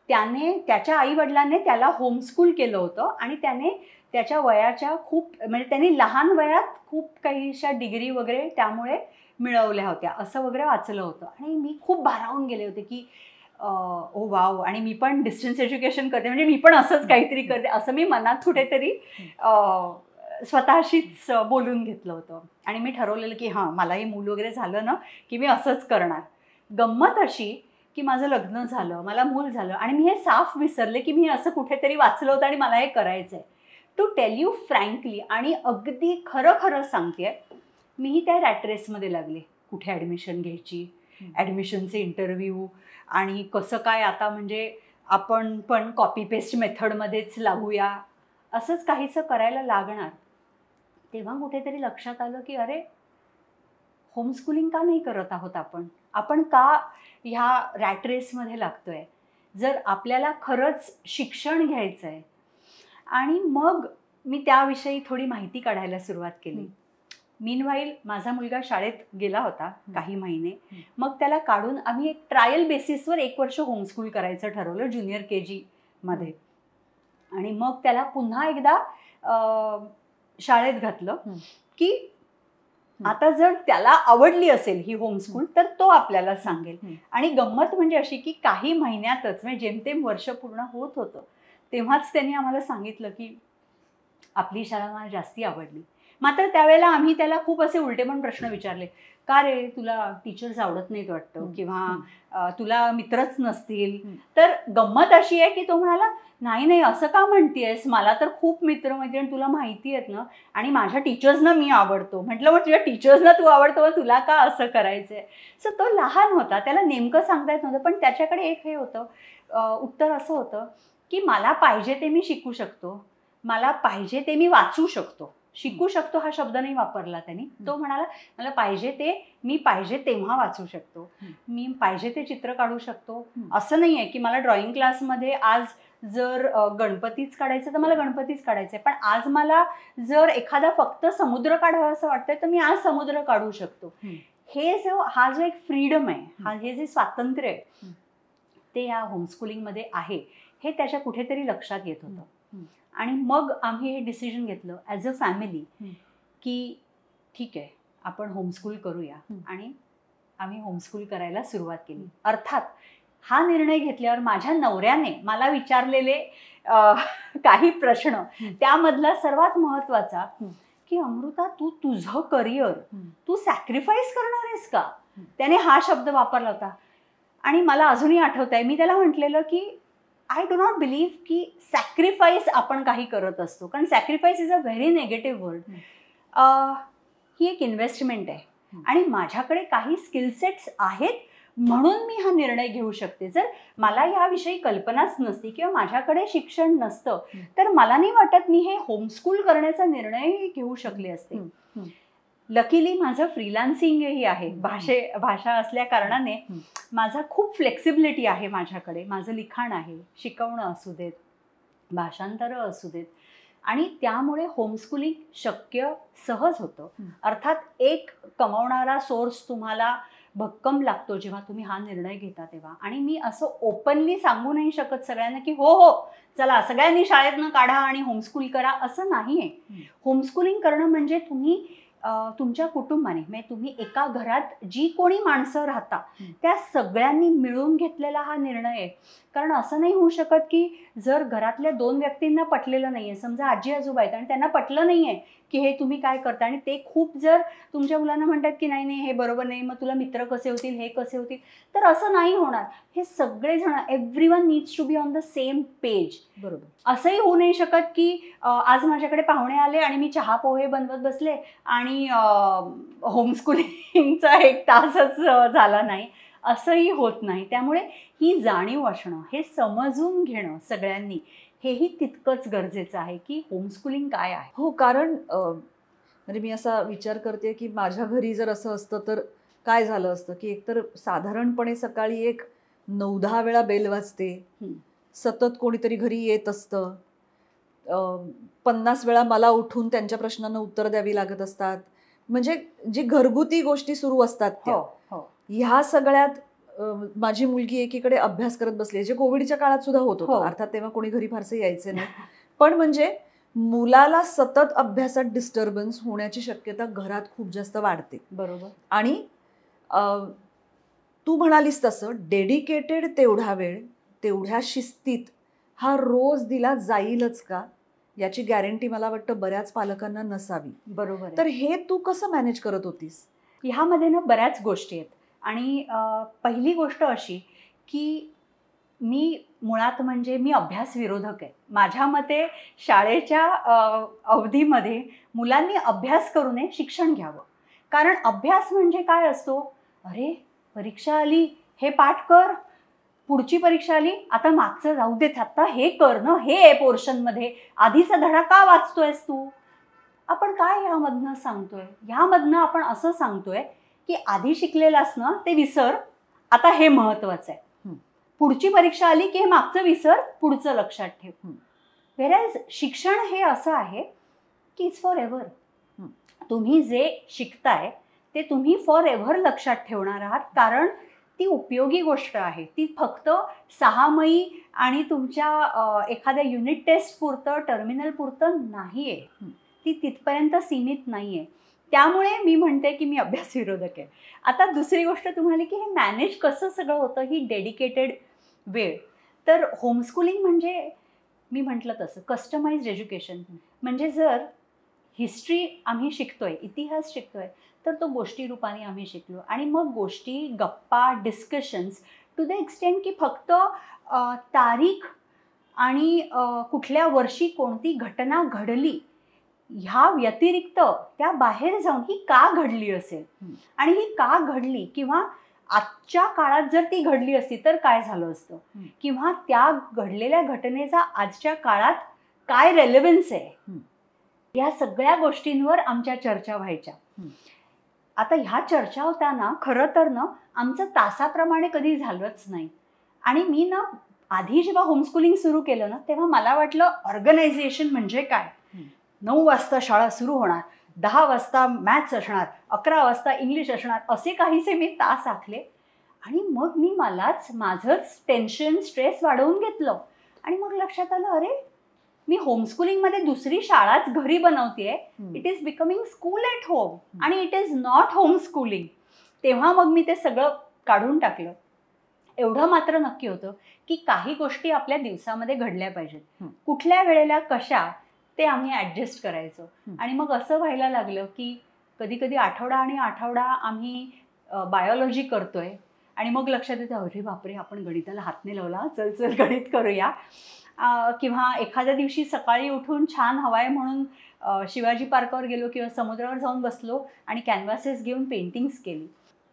त्याने त्याच्या आईवडिलांनी त्याला होमस्कूल केलं होतं आणि त्याने त्याच्या वयाच्या खूप म्हणजे त्यांनी लहान वयात खूप काहीशा डिग्री वगैरे त्यामुळे मिळवल्या होत्या असं वगैरे वाचलं होतं. आणि मी खूप भारावून गेले होते की ओ वाव, आणि मी पण डिस्टन्स एज्युकेशन करते, म्हणजे मी पण असंच काहीतरी करते असं मी मनात कुठेतरी स्वतःशीच बोलून घेतलं होतं. आणि मी ठरवलेलं की हां, मला हे मूल वगैरे झालं ना की मी असंच करणार. गंमत अशी की माझं लग्न झालं, मला मूल झालं आणि मी हे साफ विसरले की मी असं कुठेतरी वाचलं होतं आणि मला हे करायचं आहे. टू टेल यू फ्रँकली, आणि अगदी खरं खरं सांगते, मीही त्या रॅट रेसमध्ये लागले. कुठे ॲडमिशन घ्यायची, ॲडमिशनचे इंटरव्ह्यू, आणि कसं काय आता म्हणजे आपण पण कॉपी पेस्ट मेथडमध्येच लागूया, असंच काहीसं करायला लागणार. तेव्हा कुठेतरी लक्षात आलं की अरे, होमस्कूलिंग का नाही करत आहोत आपण का ह्या रॅट रेसमध्ये लागतोय? जर आपल्याला खरंच शिक्षण घ्यायचं आहे. आणि मग मी त्याविषयी थोडी माहिती काढायला सुरुवात केली. मीनवाईल माझा मुलगा शाळेत गेला होता काही महिने. मग त्याला काढून आम्ही एक ट्रायल बेसिसवर 1 वर्ष होमस्कूल करायचं ठरवलं ज्युनियर KG मध्ये. आणि मग त्याला पुन्हा एकदा शाळेत घातलं की आता जर त्याला आवडली असेल ही होमस्कूल तर तो आपल्याला सांगेल. आणि गंमत म्हणजे अशी की काही महिन्यातच, म्हणजे जेमतेम वर्ष पूर्ण होत होतं तेव्हाच त्यांनी आम्हाला सांगितलं की आपली शाळा मला जास्ती आवडली. मात्र त्यावेळेला आम्ही त्याला खूप असे उलटेपण प्रश्न विचारले. का रे, तुला टीचर्स आवडत नाहीत वाटतं, किंवा तुला मित्रच नसतील? तर गंमत अशी आहे की तो म्हणाला, नाही नाही असं का म्हणतेस, मला तर खूप मित्रमैत्रिणी तुला माहिती आहेत ना, आणि माझ्या टीचर्सना मी आवडतो. म्हटलं मग तुझ्या टीचर्सना तू आवडतो, मग तुला का असं करायचंय? सो तो लहान होता, त्याला नेमकं सांगता येत नव्हतं. पण त्याच्याकडे एक हे होतं, उत्तर असं होतं की मला पाहिजे ते मी शिकू शकतो, मला पाहिजे ते मी वाचू शकतो. शिकू शकतो हा शब्द नाही वापरला त्यांनी. तो म्हणाला मला पाहिजे ते मी पाहिजे तेव्हा वाचू शकतो, मी पाहिजे ते चित्र काढू शकतो. असं नाही आहे की मला ड्रॉइंग क्लासमध्ये आज जर गणपतीच काढायचं तर मला गणपतीच काढायचं आहे, पण आज मला जर एखादा फक्त समुद्र काढावा असं वाटतंय तर मी आज समुद्र काढू शकतो. हा जो एक फ्रीडम आहे, हे जे स्वातंत्र्य आहे ते या होमस्कूलिंगमध्ये आहे, हे त्याच्या कुठेतरी लक्षात येत होतं. आणि मग आम्ही हे डिसिजन घेतलं ॲज अ फॅमिली की ठीक आहे आपण होमस्कूल करूया. आणि आम्ही होमस्कूल करायला सुरुवात केली. अर्थात हा निर्णय घेतल्यावर माझ्या नवऱ्याने मला विचारलेले काही प्रश्न, त्यामधला सर्वात महत्त्वाचा की अमृता तू तुझं करिअर तू सॅक्रिफाईस करणार आहेस का, त्याने हा शब्द वापरला होता. आणि मला अजूनही आठवत आहे मी त्याला म्हटलेलं की आय डू नॉट बिलीव्ह की सॅक्रिफाईस आपण काही करत असतो, कारण sacrifice is a very negative word. ही एक इन्व्हेस्टमेंट आहे आणि माझ्याकडे काही स्किलसेट्स आहेत म्हणून मी हा निर्णय घेऊ शकते. जर मला याविषयी कल्पनाच नसती किंवा माझ्याकडे शिक्षण नसतं तर मला नाही वाटत मी हे होमस्कूल करण्याचा निर्णय घेऊ शकले असते. लकीली माझं फ्रीलान्सिंगही आहे, भाषा असल्या कारणाने माझा खूप फ्लेक्सिबिलिटी आहे माझ्याकडे. माझं लिखाण आहे, शिकवणं असू देत, भाषांतरं असू देत, आणि त्यामुळे होमस्कूलिंग शक्य सहज होतं. अर्थात एक कमावणारा सोर्स तुम्हाला भक्कम लागतो जेव्हा तुम्ही हा निर्णय घेता तेव्हा. आणि मी असं ओपनली सांगू नाही शकत सगळ्यांना की हो हो चला सगळ्यांनी शाळेतनं काढा आणि होमस्कूल करा, असं नाही आहे. होमस्कूलिंग करणं म्हणजे तुम्ही तुमच्या कुटुंबाने, म्हणजे तुम्ही एका घरात जी कोणी माणसं राहता त्या सगळ्यांनी मिळून घेतलेला हा निर्णय आहे. कारण असं नाही होऊ शकत की जर घरातल्या 2 व्यक्तींना पटलेलं नाही आहे, समजा आजी आजोबा आहेत आणि त्यांना पटलं नाही आहे की हे तुम्ही काय करता, आणि ते खूप जर तुमच्या मुलांना म्हणतात की नाही नाही हे बरोबर नाही, मग तुला मित्र कसे होतील, हे कसे होतील, तर असं नाही होणार. हे सगळेजण everyone needs to be on the same page. बरोबर. असंही होऊ नाही शकत की आज माझ्याकडे पाहुणे आले आणि मी चहा पोहे बनवत बसले आणि होमस्कूलिंगचा 1 तासच झाला नाही, असंही होत नाही. त्यामुळे ही जाणीव असणं, हे समजून घेणं सगळ्यांनी, हेही तितकंच गरजेचं आहे की होमस्कूलिंग काय आहे. हो, कारण म्हणजे मी असा विचार करते की माझ्या घरी जर असं असतं तर काय झालं असतं की एकतर साधारणपणे सकाळी एक 9-10 वेळा बेल वाजते, सतत कोणीतरी घरी येत असतं, 50 वेळा मला उठून त्यांच्या प्रश्नांना उत्तर द्यावी लागत असतात, म्हणजे जी घरगुती गोष्टी सुरू असतात त्या, ह्या सगळ्यात माझी मुलगी एकीकडे अभ्यास करत बसली, जे कोविडच्या काळात सुद्धा होत होतं. अर्थात तेव्हा कोणी घरी फारसे यायचे नाही, पण म्हणजे मुलाला सतत अभ्यासात डिस्टर्बन्स होण्याची शक्यता घरात खूप जास्त वाढते. बरोबर. आणि तू म्हणालीस तसं डेडिकेटेड तेवढा वेळ तेवढ्या शिस्तीत हा रोज दिला जाईलच का, याची गॅरंटी मला वाटतं बऱ्याच पालकांना नसावी. बरोबर. तर हे तू कसं मॅनेज करत होतीस? ह्यामध्ये ना बऱ्याच गोष्टी आहेत. आणि पहिली गोष्ट अशी की मी मुळात म्हणजे मी अभ्यास विरोधक आहे. माझ्या मते शाळेच्या अवधीमध्ये मुलांनी अभ्यास करू नये, शिक्षण घ्यावं. कारण अभ्यास म्हणजे काय असतो, अरे परीक्षा आली हे पाठ कर, पुढची परीक्षा आली आता मागचं जाऊ देत, आता हे कर ना, हे आहे पोर्शनमध्ये, आधीचा धडा का वाचतोयस तू. आपण काय ह्यामधनं सांगतोय, ह्यामधनं आपण असं सांगतोय की आधी शिकलेलास ना ते विसर, आता हे महत्वाचं आहे. पुढची परीक्षा आली की हे मागचं विसर, पुढचं लक्षात ठेव. व्हेअरएज शिक्षण हे असं आहे की इट्स फॉर एव्हर. तुम्ही जे शिकताय ते तुम्ही फॉर एव्हर लक्षात ठेवणार आहात, कारण ती उपयोगी गोष्ट आहे. ती फक्त 6 आणि तुमच्या एखाद्या युनिट टेस्ट पुरतं, टर्मिनल पुरतं नाही आहे, ती तिथपर्यंत सीमित नाही आहे. त्यामुळे मी म्हणते की मी अभ्यास विरोधक आहे. आता दुसरी गोष्ट तुम्हाला की हे मॅनेज कसं सगळं होतं, ही डेडिकेटेड वेळ. तर होमस्कूलिंग म्हणजे मी म्हटलं तसं कस्टमाइज्ड एज्युकेशन. म्हणजे जर हिस्ट्री आम्ही शिकतोय, इतिहास शिकतोय, तर तो गोष्टी रूपाने आम्ही शिकलो. आणि मग गोष्टी, गप्पा, डिस्कशन्स टू द एक्सटेंट की फक्त तारीख आणि कुठल्या वर्षी कोणती घटना घडली ह्या व्यतिरिक्त त्या बाहेर जाऊन ही का घडली असेल, आणि ही का घडली, किंवा आजच्या काळात जर ती घडली असती तर काय झालं असतं, किंवा त्या घडलेल्या घटनेचा आजच्या काळात काय रेलेव्हन्स आहे, या सगळ्या गोष्टींवर आमच्या चर्चा व्हायच्या. आता ह्या चर्चा होताना खरं तर ना आमचं तासाप्रमाणे कधी झालंच नाही. आणि मी ना आधी जेव्हा होमस्कूलिंग सुरू केलं ना तेव्हा मला वाटलं ऑर्गनायझेशन म्हणजे काय. 9 वाजता शाळा सुरू होणार, 10 वाजता मॅथ्स असणार, 11 वाजता इंग्लिश असणार, असे काहीसे मी तास आखले. आणि मग मी माझंच टेन्शन स्ट्रेस वाढवून घेतलं. आणि मग लक्षात आलं, अरे मी होमस्कूलिंगमध्ये दुसरी शाळाच घरी बनवतेय. It is becoming school at home आणि इट इज नॉट होमस्कूलिंग. तेव्हा मग मी ते सगळं काढून टाकलं. एवढं मात्र नक्की होतं की काही गोष्टी आपल्या दिवसामध्ये घडल्या पाहिजेत. कुठल्या वेळेला कशा ते आम्ही ॲडजस्ट करायचो. आणि मग असं व्हायला लागलं की कधी कधी आठवडा आम्ही बायोलॉजी करतोय आणि मग लक्षात येतं, अरे बापरे आपण गणिताला हात नाही लावला, चल गणित करूया. किंवा एखाद्या दिवशी सकाळी उठून छान हवा आहे म्हणून शिवाजी पार्कवर गेलो किंवा समुद्रावर जाऊन बसलो आणि कॅनव्हासेस घेऊन पेंटिंग्स केली.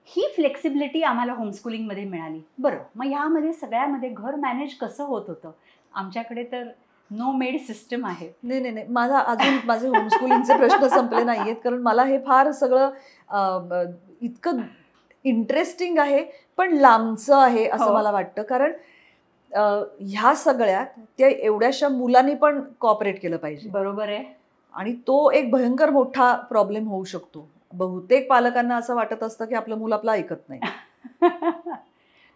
ही फ्लेक्सिबिलिटी आम्हाला होमस्कूलिंगमध्ये मिळाली. बरं, मग ह्यामध्ये सगळ्यामध्ये घर मॅनेज कसं होत होतं. आमच्याकडे तर नो मेड सिस्टम आहे. नाही, माझे होमस्कूलिंगचे प्रश्न संपले नाहीयेत, कारण मला हे फार सगळं इतकं इंटरेस्टिंग आहे पण लांबचं आहे असं मला वाटतं. कारण ह्या सगळ्यात त्या एवढ्याशा मुलांनी पण कॉपरेट केलं पाहिजे. बरोबर आहे. आणि तो एक भयंकर मोठा प्रॉब्लेम होऊ शकतो. बहुतेक पालकांना असं वाटत असतं की आपलं मूल आपलं ऐकत नाही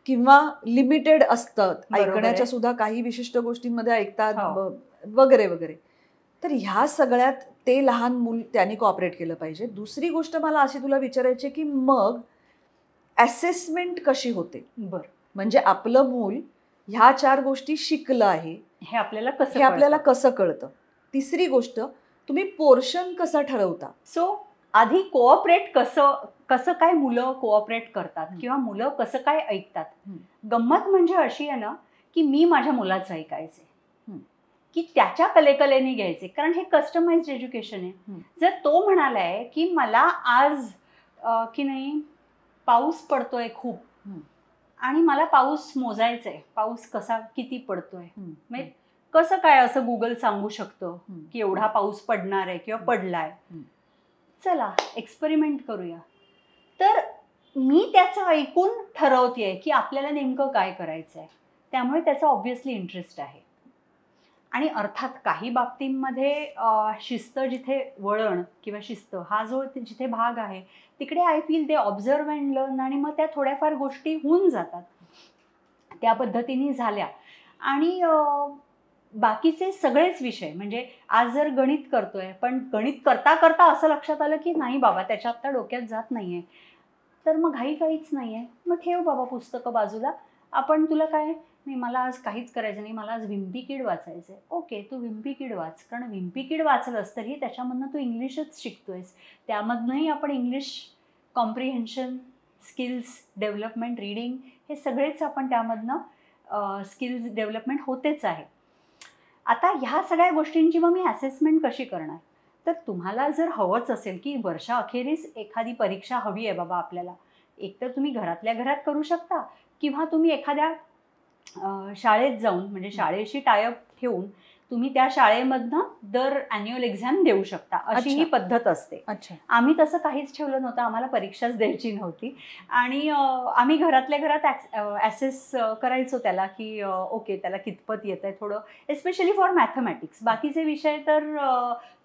किंवा लिमिटेड असतं, ऐकण्याच्या सुद्धा काही विशिष्ट गोष्टींमध्ये ऐकतात वगैरे वगैरे. तर ह्या सगळ्यात ते लहान मूल त्यांनी कॉपरेट केलं पाहिजे. दुसरी गोष्ट मला अशी तुला विचारायची की मग असेसमेंट कशी होते. बरं, म्हणजे आपलं मूल ह्या 4 गोष्टी शिकलं आहे हे आपल्याला कसं कळतं. तिसरी गोष्ट, तुम्ही पोर्शन कसं ठरवता. सो आधी कोऑपरेट कसं काय मुलं कोऑपरेट करतात किंवा मुलं कसं काय ऐकतात. गंमत म्हणजे अशी आहे ना की मी माझ्या मुलाचं ऐकायचे की त्याच्या कलेने घ्यायचे, कारण हे कस्टमाइज्ड एज्युकेशन आहे. जर तो म्हणालाय की मला आज की नाही पाऊस पडतोय खूप आणि मला पाऊस मोजायचा आहे, पाऊस किती पडतोय, म्हणजे कसं काय असं गुगल सांगू शकतं की एवढा पाऊस पडणार आहे किंवा पडलाय, चला एक्सपेरिमेंट करूया. तर मी त्याचं ऐकून ठरवतेय की आपल्याला नेमकं काय करायचं आहे. त्यामुळे त्याचा ऑब्व्हियसली इंटरेस्ट आहे. आणि अर्थात काही बाबतींमध्ये शिस्त जिथे वळण किंवा शिस्त हा जो जिथे भाग आहे तिकडे आय फील ते ऑब्झर्व अँड लर्न, आणि मग त्या थोड्याफार गोष्टी होऊन जातात. त्या पद्धतीने झाल्या. आणि बाकीचे सगळेच विषय, म्हणजे आज जर गणित करतोय पण गणित करता करता असं लक्षात आलं की नाही बाबा त्याच्या आत्ता डोक्यात जात नाही आहे, तर मग काहीच नाही आहे, मग ठेव बाबा पुस्तकं बाजूला. आपण तुला काय नाही, मला आज काहीच करायचं नाही, मला आज विम्पी किड वाचायचं आहे. ओके, तू विम्पी किड वाच, कारण विम्पी किड वाचलंस तरी त्याच्यामधनं तू इंग्लिशच शिकतोयस. त्यामधनंही आपण English comprehension, skills development, reading, हे सगळेच आपण त्यामधनं स्किल्स डेव्हलपमेंट होतेच आहे. आता ह्या सगळ्या गोष्टींची मग मी असेसमेंट कशी करणार. तर तुम्हाला जर हवंच असेल की वर्षाअखेरीस एखादी परीक्षा हवी आहे बाबा आपल्याला, एकतर तुम्ही घरातल्या घरात करू शकता किंवा तुम्ही एखाद्या शाळेत जाऊन, म्हणजे शाळेशी टायअप ठेवून तुम्ही त्या शाळेमधनं दर ॲन्युअल एक्झाम देऊ शकता, अशी ही पद्धत असते. आम्ही तसं काहीच ठेवलं नव्हतं, आम्हाला परीक्षाच द्यायची नव्हती. आणि आम्ही घरातल्या घरात ॲसेस करायचो त्याला की ओके त्याला कितपत येत आहे थोडं, एस्पेशली फॉर मॅथमॅटिक्स. बाकीचे विषय तर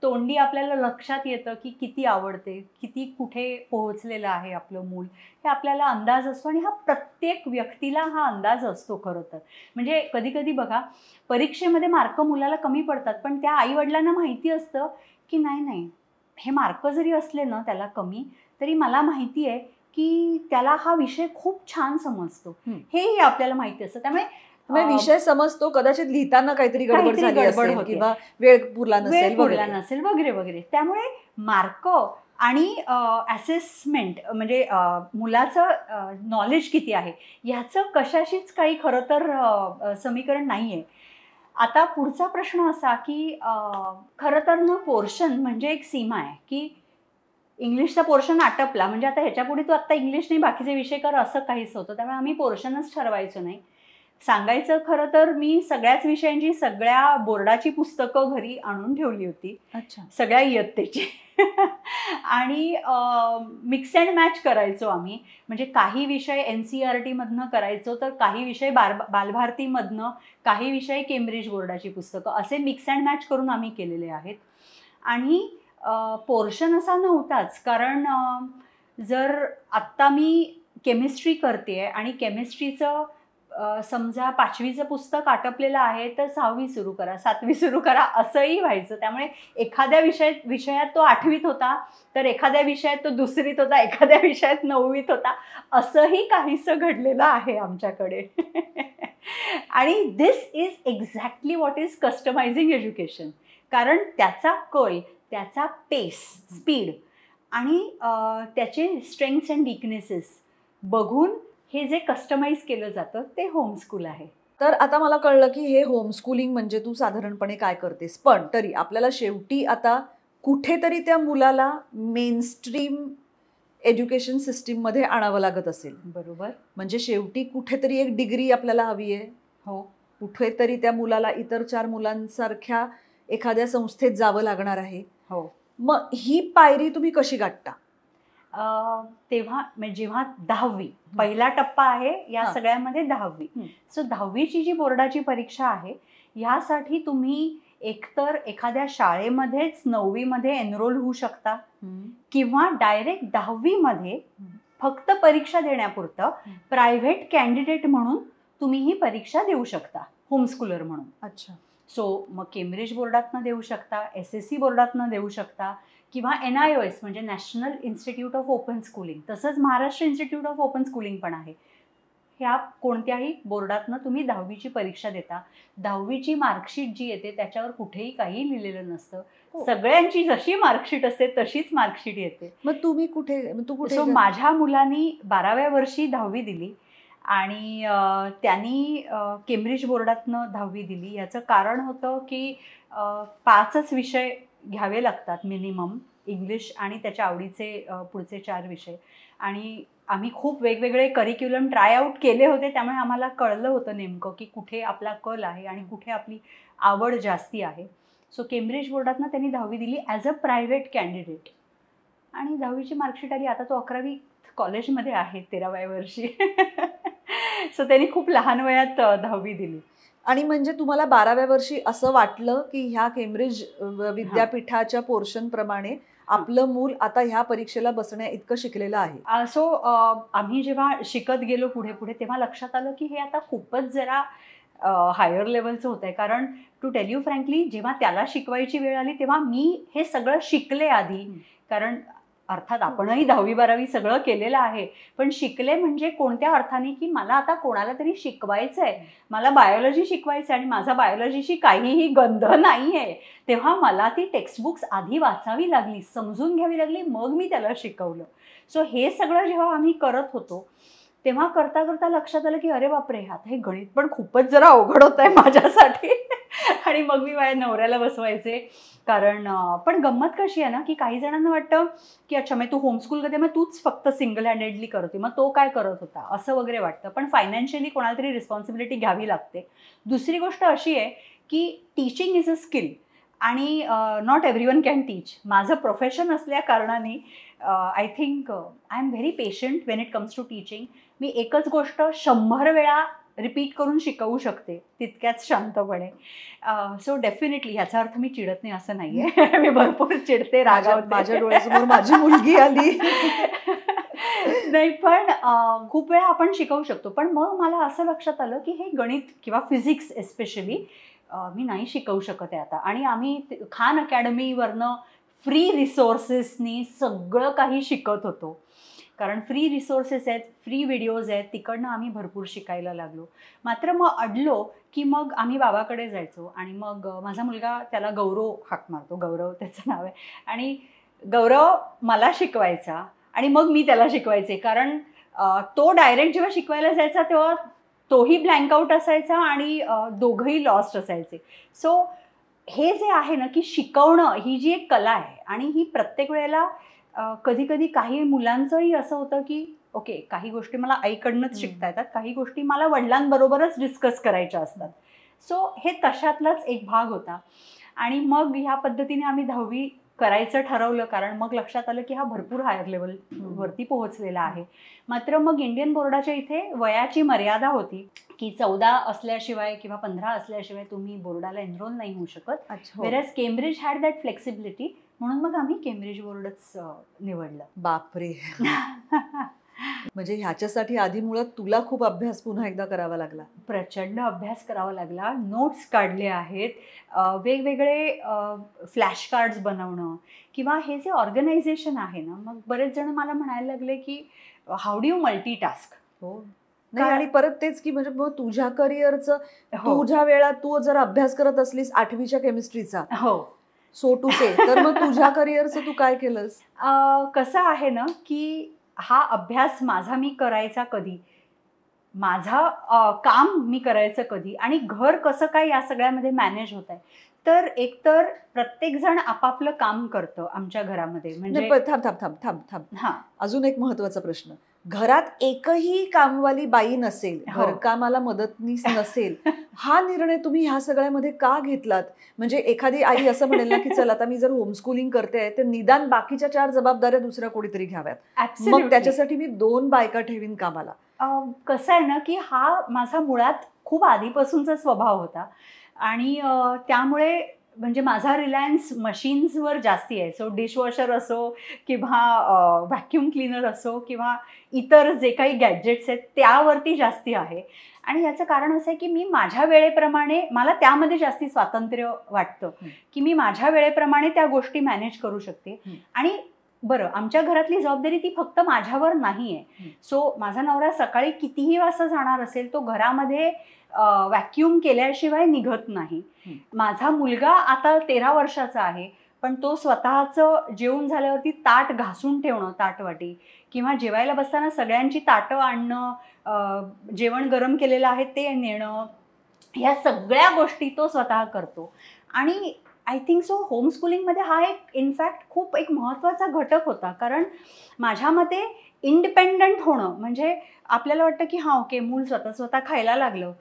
तोंडी आपल्याला लक्षात येतं की किती आवडते, किती कुठे पोहोचलेलं आहे आपलं मूल, हे आपल्याला अंदाज असतो. आणि हा प्रत्येक व्यक्तीला हा अंदाज असतो खरं तर. म्हणजे कधी कधी बघा परीक्षेमध्ये मार्क मुलाला कमी पडतात, पण त्या आईवडिलांना माहिती असतं की नाही हे मार्क जरी असले ना त्याला कमी, तरी मला माहिती आहे की त्याला हा विषय खूप छान समजतो, हेही आपल्याला माहिती असतं. त्यामुळे विषय समजतो, कदाचित लिहिताना काहीतरी गडबड झाली असेल किंवा वेळ पुरला नसेल वगैरे वगैरे. त्यामुळे मार्क आणि असेसमेंट म्हणजे मुलाचं नॉलेज किती आहे ह्याचं कशाशीच काही खरं तर समीकरण नाही आहे. आता पुढचा प्रश्न असा की खरं तर ना पोर्शन म्हणजे एक सीमा आहे की इंग्लिशचा पोर्शन आटपला म्हणजे आता ह्याच्यापुढे तू आत्ता इंग्लिश नाही बाकीचे विषय कर असं काहीच होतं. त्यामुळे आम्ही पोर्शनच ठरवायचो नाही. सांगायचं खरं तर मी सगळ्याच विषयांची सगळ्या बोर्डाची पुस्तकं घरी आणून ठेवली होती. अच्छा. सगळ्या इयत्तेची. आणि मिक्स अँड मॅच करायचो आम्ही. म्हणजे काही विषय NCERT मधनं करायचो, तर काही विषय बालभारतीमधनं, काही विषय केम्ब्रिज बोर्डाची पुस्तकं, असे मिक्स अँड मॅच करून आम्ही केलेले आहेत. आणि पोर्शन असा नव्हताच, कारण जर आत्ता मी केमिस्ट्री करते आहे आणि केमिस्ट्रीचं समजा 5वीचं पुस्तक आटपलेलं आहे तर 6वी सुरू करा, 7वी सुरू करा, असंही व्हायचं. त्यामुळे एखाद्या विषयात तो 8वीत होता, तर एखाद्या विषयात तो 2रीत होता, एखाद्या विषयात 9वीत होता, असंही काहीसं घडलेलं आहे आमच्याकडे. आणि this is exactly what is customising education. कारण त्याचा कल, त्याचा पेस, स्पीड आणि त्याचे स्ट्रेंथ्स अँड विकनेसेस बघून हे जे कस्टमाइज केलं जातं ते होमस्कूल आहे. तर आता मला कळलं की हे होमस्कूलिंग म्हणजे तू साधारणपणे काय करतेस, पण तरी आपल्याला शेवटी आता कुठेतरी त्या मुलाला मेनस्ट्रीम एज्युकेशन सिस्टीममध्ये आणावं लागत असेल. बरोबर. म्हणजे शेवटी कुठेतरी एक डिग्री आपल्याला हवी आहे. हो. कुठेतरी त्या मुलाला इतर 4 मुलांसारख्या एखाद्या संस्थेत जावं लागणार आहे. हो. मग ही पायरी तुम्ही कशी गाठता? तेव्हा जेव्हा 10वी पहिला टप्पा आहे या सगळ्यामध्ये 10वी. सो 10वीची जी बोर्डाची परीक्षा आहे ह्यासाठी तुम्ही एकतर एखाद्या शाळेमध्येच 9वीमध्ये एनरोल होऊ शकता किंवा डायरेक्ट 10वीमध्ये फक्त परीक्षा देण्यापुरतं प्रायव्हेट कॅन्डिडेट म्हणून तुम्ही ही परीक्षा देऊ शकता होमस्कूलर म्हणून. अच्छा. सो मग केम्ब्रिज बोर्डातनं देऊ शकता, SSC बोर्डातनं देऊ शकता किंवा NIOS म्हणजे National Institute of Open Schooling, तसंच Maharashtra Institute of Open Schooling पण आहे. ह्या कोणत्याही बोर्डातनं तुम्ही 10वीची परीक्षा देता. 10वीची मार्कशीट जी येते त्याच्यावर कुठेही काही लिहिलेलं नसतं. सगळ्यांची जशी मार्कशीट असते तशीच मार्कशीट येते. मग तू कुठे? सो माझ्या मुलांनी 12व्या वर्षी 10वी दिली आणि त्यांनी केम्ब्रिज बोर्डातनं 10वी दिली. याचं कारण होतं की 5च विषय घ्यावे लागतात मिनिमम, इंग्लिश आणि त्याच्या आवडीचे पुढचे 4 विषय. आणि आम्ही खूप वेगवेगळे करिक्युलम ट्रायआउट केले होते, त्यामुळे आम्हाला कळलं होतं नेमकं की कुठे आपला कल आहे आणि कुठे आपली आवड जास्ती आहे. सो केम्ब्रिज बोर्डातनं त्यांनी 10वी दिली ॲज अ प्रायव्हेट कॅन्डिडेट आणि 10वीची मार्कशीट आली. आता तो 11वी कॉलेजमध्ये आहे 13व्या वर्षी. सो त्यांनी खूप लहान वयात 10वी दिली. आणि म्हणजे तुम्हाला 12व्या वर्षी असं वाटलं की ह्या केम्ब्रिज विद्यापीठाच्या पोर्शन प्रमाणे आपलं मूल आता ह्या परीक्षेला बसण्या इतकं शिकलेलं आहे? सो आम्ही जेव्हा शिकत गेलो पुढे पुढे तेव्हा लक्षात आलं की हे आता खूपच जरा हायर लेवलचं होतं आहे. कारण टू टेल यू फ्रँकली जेव्हा त्याला शिकवायची वेळ आली तेव्हा मी हे सगळं शिकले आधी. कारण अर्थात आपणही 10वी 12वी सगळं केलेलं आहे, पण शिकले म्हणजे कोणत्या अर्थाने की मला आता कोणाला तरी शिकवायचं आहे, मला बायोलॉजी शिकवायचं आहे आणि माझा बायोलॉजीशी काहीही गंध नाही आहे. तेव्हा मला ती टेक्स्टबुक्स आधी वाचावी लागली, समजून घ्यावी लागली, मग मी त्याला शिकवलं. सो हे सगळं जेव्हा आम्ही करत होतो तेव्हा करता करता लक्षात आलं की अरे बापरे, आता हे गणित पण खूपच जरा अवघड होत आहे माझ्यासाठी. आणि मग मी माझ्या नवऱ्याला बसवायचे. कारण पण गंमत कशी आहे ना की काही जणांना वाटतं की अच्छा मग तू होमस्कूल करते, मग तूच फक्त सिंगल हँडेडली करते, मग तो काय करत होता असं वगैरे वाटतं. पण फायनान्शियली कोणाला तरी रिस्पॉन्सिबिलिटी घ्यावी लागते. दुसरी गोष्ट अशी आहे की टीचिंग इज अ स्किल आणि नॉट एव्हरीवन कॅन टीच. माझं प्रोफेशन असल्या कारणाने I think I am very patient when it comes to teaching. मी एकच गोष्ट 100 वेळा रिपीट करून शिकवू शकते तितक्याच शांतपणे. सो डेफिनेटली ह्याचा अर्थ मी चिडत नाही असं नाही आहे. मी भरपूर चिडते, रागावते. माझ्या डोळ्यासमोर माझी मुलगी आली. नाही, पण खूप वेळा आपण शिकवू शकतो. पण मग मला असं लक्षात आलं की हे गणित किंवा फिजिक्स एस्पेशली मी नाही शिकवू शकत आहे आता. आणि आम्ही खान अकॅडमीवरनं फ्री रिसोर्सेसनी सगळं काही शिकत होतो. कारण फ्री रिसोर्सेस आहेत, फ्री व्हिडिओज आहेत, तिकडनं आम्ही भरपूर शिकायला लागलो. मात्र मग अडलो की मग आम्ही बाबाकडे जायचो आणि मग माझा मुलगा, त्याला गौरव हाक मारतो, गौरव त्याचं नाव आहे, आणि गौरव मला शिकवायचा आणि मग मी त्याला शिकवायचे. कारण तो डायरेक्ट जेव्हा शिकवायला जायचा तेव्हा तोही ब्लँक आऊट असायचा आणि दोघंही लॉस्ट असायचे. सो हे जे आहे ना की शिकवणं ही जी एक कला आहे आणि ही प्रत्येक वेळेला कधी कधी काही मुलांचंही असं होतं की ओके, काही गोष्टी मला आईकडनंच शिकता येतात, काही गोष्टी मला वडिलांबरोबरच डिस्कस करायच्या असतात. सो हे तशातलाच एक भाग होता. आणि मग ह्या पद्धतीने आम्ही 10वी करायचं ठरवलं, कारण मग लक्षात आलं की हा भरपूर हायर लेवलवरती पोहोचलेला आहे. मात्र मग इंडियन बोर्डाच्या इथे वयाची मर्यादा होती की 14 असल्याशिवाय किंवा 15 असल्याशिवाय तुम्ही बोर्डाला एनरोल नाही होऊ शकत. वेरॅज केम्ब्रिज हॅड दॅट फ्लेक्सिबिलिटी, म्हणून मग आम्ही केम्ब्रिज बोर्डच निवडलं. बापरे. म्हणजे ह्याच्यासाठी आधी मुळात तुला खूप अभ्यास पुन्हा एकदा करावा लागला. प्रचंड अभ्यास करावा लागला, नोट्स काढले आहेत, वेगवेगळे फ्लॅश कार्ड्स बनवणं, किंवा हे जे ऑर्गनायझेशन आहे ना, मग बरेच जण मला म्हणायला लागले की हाऊ डू यू मल्टीटास्क. हो नाही, आणि परत तेच की म्हणजे मग तुझ्या करिअरचं तुझ्या वेळात तू जर अभ्यास करत असलीस 8वीच्या केमिस्ट्रीचा, हो सो टू से, तर मग तुझ्या करिअरचं तू काय केलंस? कसं आहे ना की हा अभ्यास माझा मी करायचा कधी, माझा काम मी करायचं कधी, आणि घर कसं काय या सगळ्यामध्ये मॅनेज होत आहे. तर एकतर प्रत्येकजण आपापलं काम करतं आमच्या घरामध्ये. म्हणजे थांब अजून एक महत्वाचा प्रश्न. घरात एकही कामवाली बाई नसेल, घरकामाला मदतनीस नसेल, हा निर्णय तुम्ही ह्या सगळ्यामध्ये का घेतलात? म्हणजे एखादी आई असं म्हणेल ना की चल आता मी जर होमस्कूलिंग करते तर निदान बाकीच्या 4 जबाबदाऱ्या दुसऱ्या कोणीतरी घ्याव्यात, मग त्याच्यासाठी मी 2 बायका ठेवीन कामाला. कसं आहे ना की हा माझा मुळात खूप आधीपासूनचा स्वभाव होता, आणि त्यामुळे म्हणजे माझा रिलायन्स मशीन्सवर जास्ती आहे. सो डिशवॉशर असो किंवा व्हॅक्यूम क्लीनर असो किंवा इतर जे काही गॅजेट्स आहेत त्यावरती जास्ती आहे. आणि याचं कारण असं आहे की मी माझ्या वेळेप्रमाणे, मला त्यामध्ये जास्ती स्वातंत्र्य वाटतं की मी माझ्या वेळेप्रमाणे त्या गोष्टी मॅनेज करू शकते. आणि बरं, आमच्या घरातली जबाबदारी ती फक्त माझ्यावर नाही आहे. सो माझा नवरा सकाळी कितीही वाजता जाणार असेल, तो घरामध्ये व्हॅक्यूम केल्याशिवाय निघत नाही. माझा मुलगा आता 13 वर्षाचा आहे, पण तो स्वतःचं जेवून झाल्यावरती ताट घासून ठेवणं, ताटवाटी, किंवा जेवायला बसताना सगळ्यांची ताटं आणणं, जेवण गरम केलेलं आहे ते नेणं, ह्या सगळ्या गोष्टी तो स्वतः करतो. आणि आय थिंक सो होमस्कूलिंगमध्ये हा एक इनफॅक्ट खूप एक महत्त्वाचा घटक होता. कारण माझ्या मते इंडिपेंडंट होणं म्हणजे आपल्याला वाटतं की हां ओके, मूल स्वतः खायला लागलं,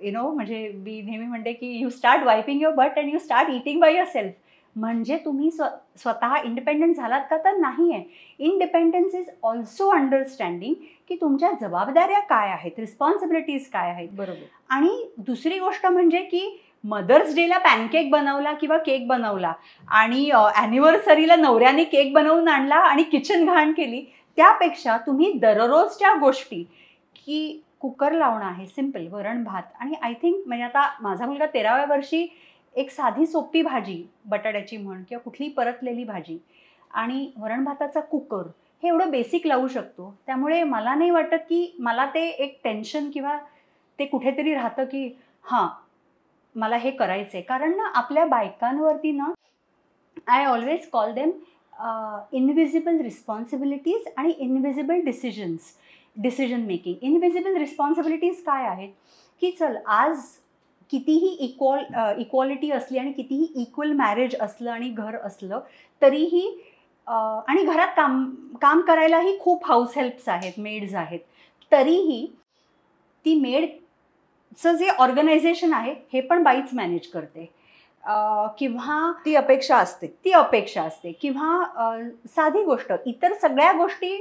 म्हणजे मी नेहमी म्हणते की you start wiping your butt and you start eating by yourself. म्हणजे तुम्ही स्वतः इंडिपेंडंट झालात का? तर नाही आहे. इंडिपेंडन्स इज ऑल्सो अंडरस्टँडिंग की तुमच्या जबाबदाऱ्या काय आहेत, रिस्पॉन्सिबिलिटीज काय आहेत. बरोबर. आणि दुसरी गोष्ट म्हणजे की मदर्स डेला पॅनकेक बनवला किंवा केक बनवला, आणि ॲनिव्हर्सरीला नवऱ्याने केक बनवून आणला आणि किचन घाण केली, त्यापेक्षा तुम्ही दररोजच्या गोष्टी की कुकर लावणं आहे, सिम्पल वरण भात, आणि आय थिंक म्हणजे आता माझा मुलगा 13व्या वर्षी एक साधी सोपी भाजी, बटाट्याची म्हण किंवा कुठली परतलेली भाजी आणि वरण भाताचा कुकर, हे एवढं बेसिक लावू शकतो. त्यामुळे मला नाही वाटत की मला ते एक टेन्शन किंवा ते कुठेतरी राहतं की हां मला हे करायचं आहे. कारण ना आपल्या बायकांवरती ना, I always call them invisible responsibilities आणि invisible decision making. Invisible responsibilities काय आहेत की चल आज कितीही इक्वॉलिटी असली आणि कितीही इक्वल मॅरेज असलं आणि घर असलं तरीही, आणि घरात काम करायलाही खूप हाऊस हेल्प्स आहेत, मेड्स आहेत, तरीही ती मेडचं जे ऑर्गनायझेशन आहे हे पण बाईच मॅनेज करते, किंवा ती अपेक्षा असते, किंवा साधी गोष्ट, इतर सगळ्या गोष्टी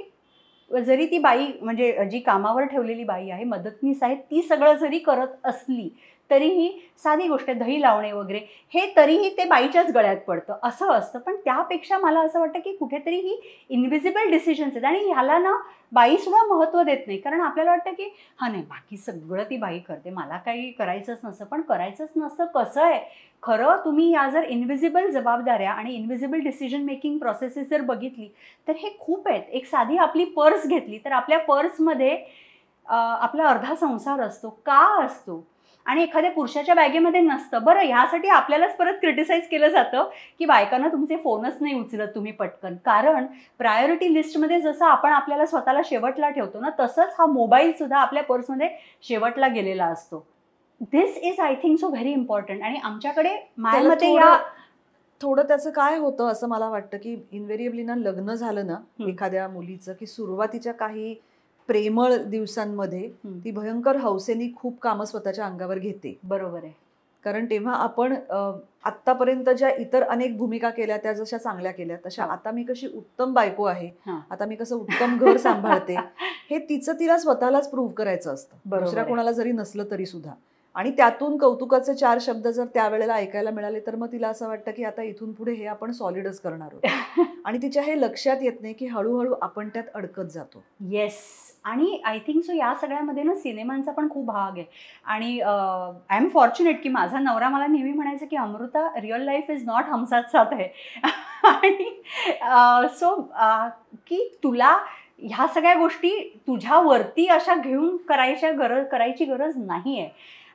जरी ती बाई म्हणजे जी कामावर ठेवलेली बाई आहे, मदतनीस आहे, ती सगळं जरी करत असली तरीही साधी गोष्ट, दही लावणे वगैरे, हे तरीही ते बाईच्याच गळ्यात पडतं असं असतं. पण त्यापेक्षा मला असं वाटतं की कुठेतरी ही इनविजिबल डिसिजन्स आहेत आणि ह्याला ना बाईसुद्धा महत्त्व देत नाही. कारण आपल्याला वाटतं की हां नाही बाकी सगळं ती बाई करते, मला काही करायचंच नसतं. पण करायचंच नसतं कसं आहे खरं, तुम्ही या जर इनविजिबल जबाबदाऱ्या आणि इनविजिबल डिसिजन मेकिंग प्रोसेसेस जर बघितली तर हे खूप आहेत. एक साधी आपली पर्स घेतली तर आपल्या पर्समध्ये आपला अर्धा संसार असतो, का असतो, आणि एखाद्या पुरुषाच्या बॅगेमध्ये नसतं. बरं, ह्यासाठी आपल्यालाच परत क्रिटिसाइज केलं जातं की बायकांना तुमचे फोनच नाही उचलत तुम्ही पटकन. कारण प्रायोरिटी लिस्टमध्ये जसं आपण आपल्याला स्वतःला शेवटला ठेवतो ना, तसंच हा मोबाईलसुद्धा आपल्या पर्समध्ये शेवटला गेलेला असतो. This is I think so very important. आणि आमच्याकडे माझ्या मते थोडं त्याचं काय होतं असं मला वाटतं की इन्व्हेरिएबली ना लग्न झालं ना एखाद्या मुलीचं की सुरुवातीच्या काही प्रेमळ दिवसांमध्ये ती भयंकर हौसेनी खूप कामं स्वतःच्या अंगावर घेते. बरोबर आहे. कारण तेव्हा आपण आत्तापर्यंत ज्या इतर अनेक भूमिका केल्या त्या जशा चांगल्या केल्या तशा आता मी कशी उत्तम बायको आहे, आता मी कसं उत्तम घर सांभाळते, हे तिला स्वतःलाच प्रूव्ह करायचं असतं, दुसऱ्या कोणाला जरी नसलं तरी सुद्धा. आणि त्यातून कौतुकाचे 4 शब्द जर त्यावेळेला ऐकायला मिळाले तर मग तिला असं वाटतं की आता इथून पुढे हे आपण सॉलिडच करणार आहोत. आणि तिच्या हे लक्षात येत नाही की हळूहळू आपण त्यात अडकत जातो. येस. आणि आय थिंक सो या सगळ्यामध्ये ना सिनेमांचा पण खूप भाग आहे. आणि आय एम फॉर्च्युनेट की माझा नवरा मला नेहमी म्हणायचं की Amruta, real life is not Hum Saath Saath है. आणि सो की तुला ह्या सगळ्या गोष्टी तुझ्यावरती अशा घेऊन करायची गरज नाही आहे.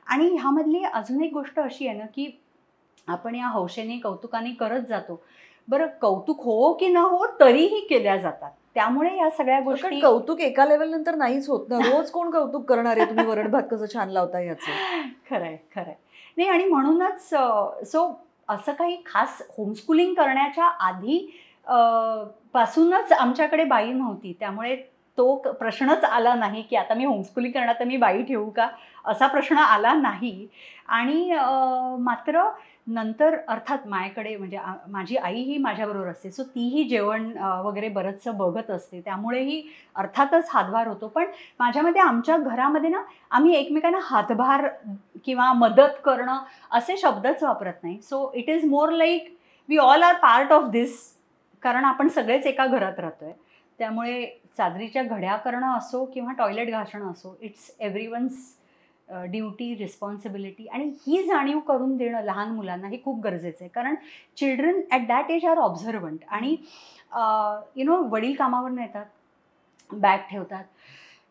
आणि ह्यामधली अजून एक गोष्ट अशी आहे ना की आपण या हौशेने कौतुकाने करत जातो. बरं, कौतुक हो की न हो तरीही केल्या जातात. त्यामुळे या सगळ्या गोष्टी, कौतुक एका लेवल नंतर नाहीच होत ना. रोज कोण कौतुक करणार आहे तुम्ही वरण भात कसं छान लावता याचं. खरंय नाही. आणि म्हणूनच सो असं काही खास होमस्कूलिंग करण्याच्या आधी पासूनच आमच्याकडे बाई नव्हती. त्यामुळे तो प्रश्नच आला नाही की आता मी होमस्कूलिंग करणार तर मी बाई ठेवू का, असा प्रश्न आला नाही. आणि मात्र नंतर अर्थात माझ्याकडे म्हणजे माझी आई ही माझ्याबरोबर असते, सो तीही जेवण वगैरे बरंचसं बघत असते, त्यामुळेही अर्थातच हातभार होतो. पण माझ्यामध्ये आमच्या घरामध्ये ना आम्ही एकमेकांना हातभार किंवा मदत करणं असे शब्दच वापरत नाही. So it is more like we all are part of this, कारण आपण सगळेच एका घरात राहतोय. त्यामुळे चादरीच्या घड्या करणं असो किंवा टॉयलेट घासणं असो, इट्स एव्हरीवन्स ड्युटी, रिस्पॉन्सिबिलिटी. आणि ही जाणीव करून देणं लहान मुलांना हे खूप गरजेचं आहे. कारण children at that age are observant. आणि वडील कामावरून येतात, बॅग ठेवतात,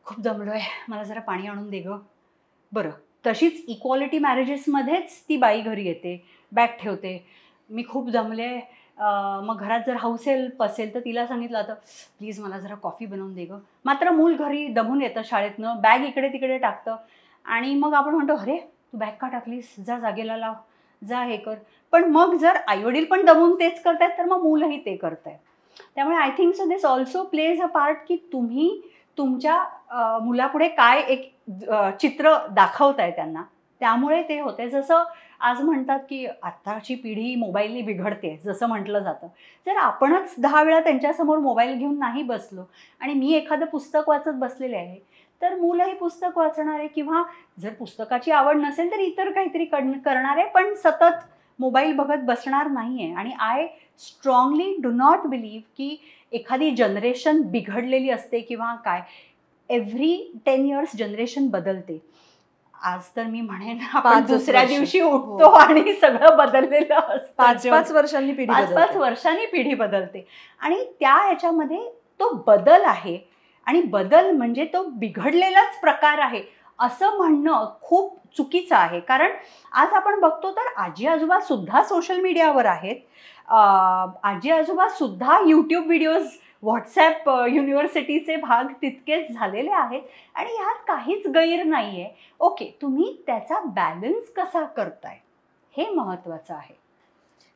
खूप दमलो आहे, मला जरा पाणी आणून दे गं. बरं, तशीच इक्वॉलिटी मॅरेजेसमध्येच ती बाई घरी येते, बॅग ठेवते, मी खूप दमले. मग घरात जर हौसेल पसेल तर तिला सांगितलं आता प्लीज मला जरा कॉफी बनवून दे गं. मात्र मूल घरी दमून येतं शाळेतनं, बॅग इकडे तिकडे टाकतं. आणि मग आपण म्हणतो अरे तू बॅग का टाकलीस, जा जागेला लाव, जा हे कर. पण मग जर आईवडील पण दमून तेच करतायत तर मग मुलंही ते करतायत. त्यामुळे I think so this also plays a part की तुम्ही तुमच्या मुलापुढे काय एक चित्र दाखवताय त्यांना, त्यामुळे ते होते. जसं आज म्हणतात की आत्ताची पिढी मोबाईलने बिघडते जसं म्हटलं जातं. जर आपणच 10 वेळा त्यांच्यासमोर मोबाईल घेऊन नाही बसलो आणि मी एखादं पुस्तक वाचत बसलेले आहे तर मुलंही पुस्तक वाचणार आहे, किंवा जर पुस्तकाची आवड नसेल तर इतर काहीतरी करणार आहे, पण सतत मोबाईल बघत बसणार नाही आहे. आणि I strongly do not believe की एखादी जनरेशन बिघडलेली असते किंवा काय. एव्हरी 10 years जनरेशन बदलते. आज तर मी म्हणेन आपण दुसऱ्या दिवशी उठतो आणि सगळं बदललेलं असतं. 5-5 वर्षांनी पिढी 5-5 वर्षांनी पिढी बदलते. आणि त्या ह्याच्यामध्ये तो बदल आहे. आणि बदल म्हणजे तो बिघडलेलाच प्रकार आहे असं म्हणणं खूप चुकीचं आहे. कारण आज आपण बघतो तर आजी आजोबा सुद्धा सोशल मीडियावर आहेत, आजी आजोबा सुद्धा यूट्यूब व्हिडिओज, व्हॉट्सॲप युनिव्हर्सिटीचे भाग तितकेच झालेले आहेत. आणि ह्यात काहीच गैर नाही आहे. ओके, तुम्ही त्याचा बॅलन्स कसा करताय हे महत्त्वाचं आहे.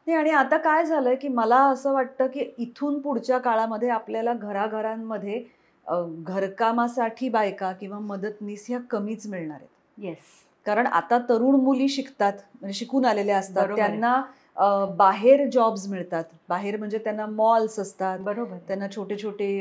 नाही, आणि आता काय झालंय की मला असं वाटतं की इथून पुढच्या काळामध्ये आपल्याला घराघरांमध्ये घरकामासाठी बायका किंवा मदतनीस ह्या कमीच मिळणार आहेत. येस. कारण आता तरुण मुली शिकतात, म्हणजे शिकून आलेल्या असतात, त्यांना बाहेर जॉब्स मिळतात. बाहेर म्हणजे त्यांना मॉल्स असतात, बरोबर, त्यांना छोटे छोटे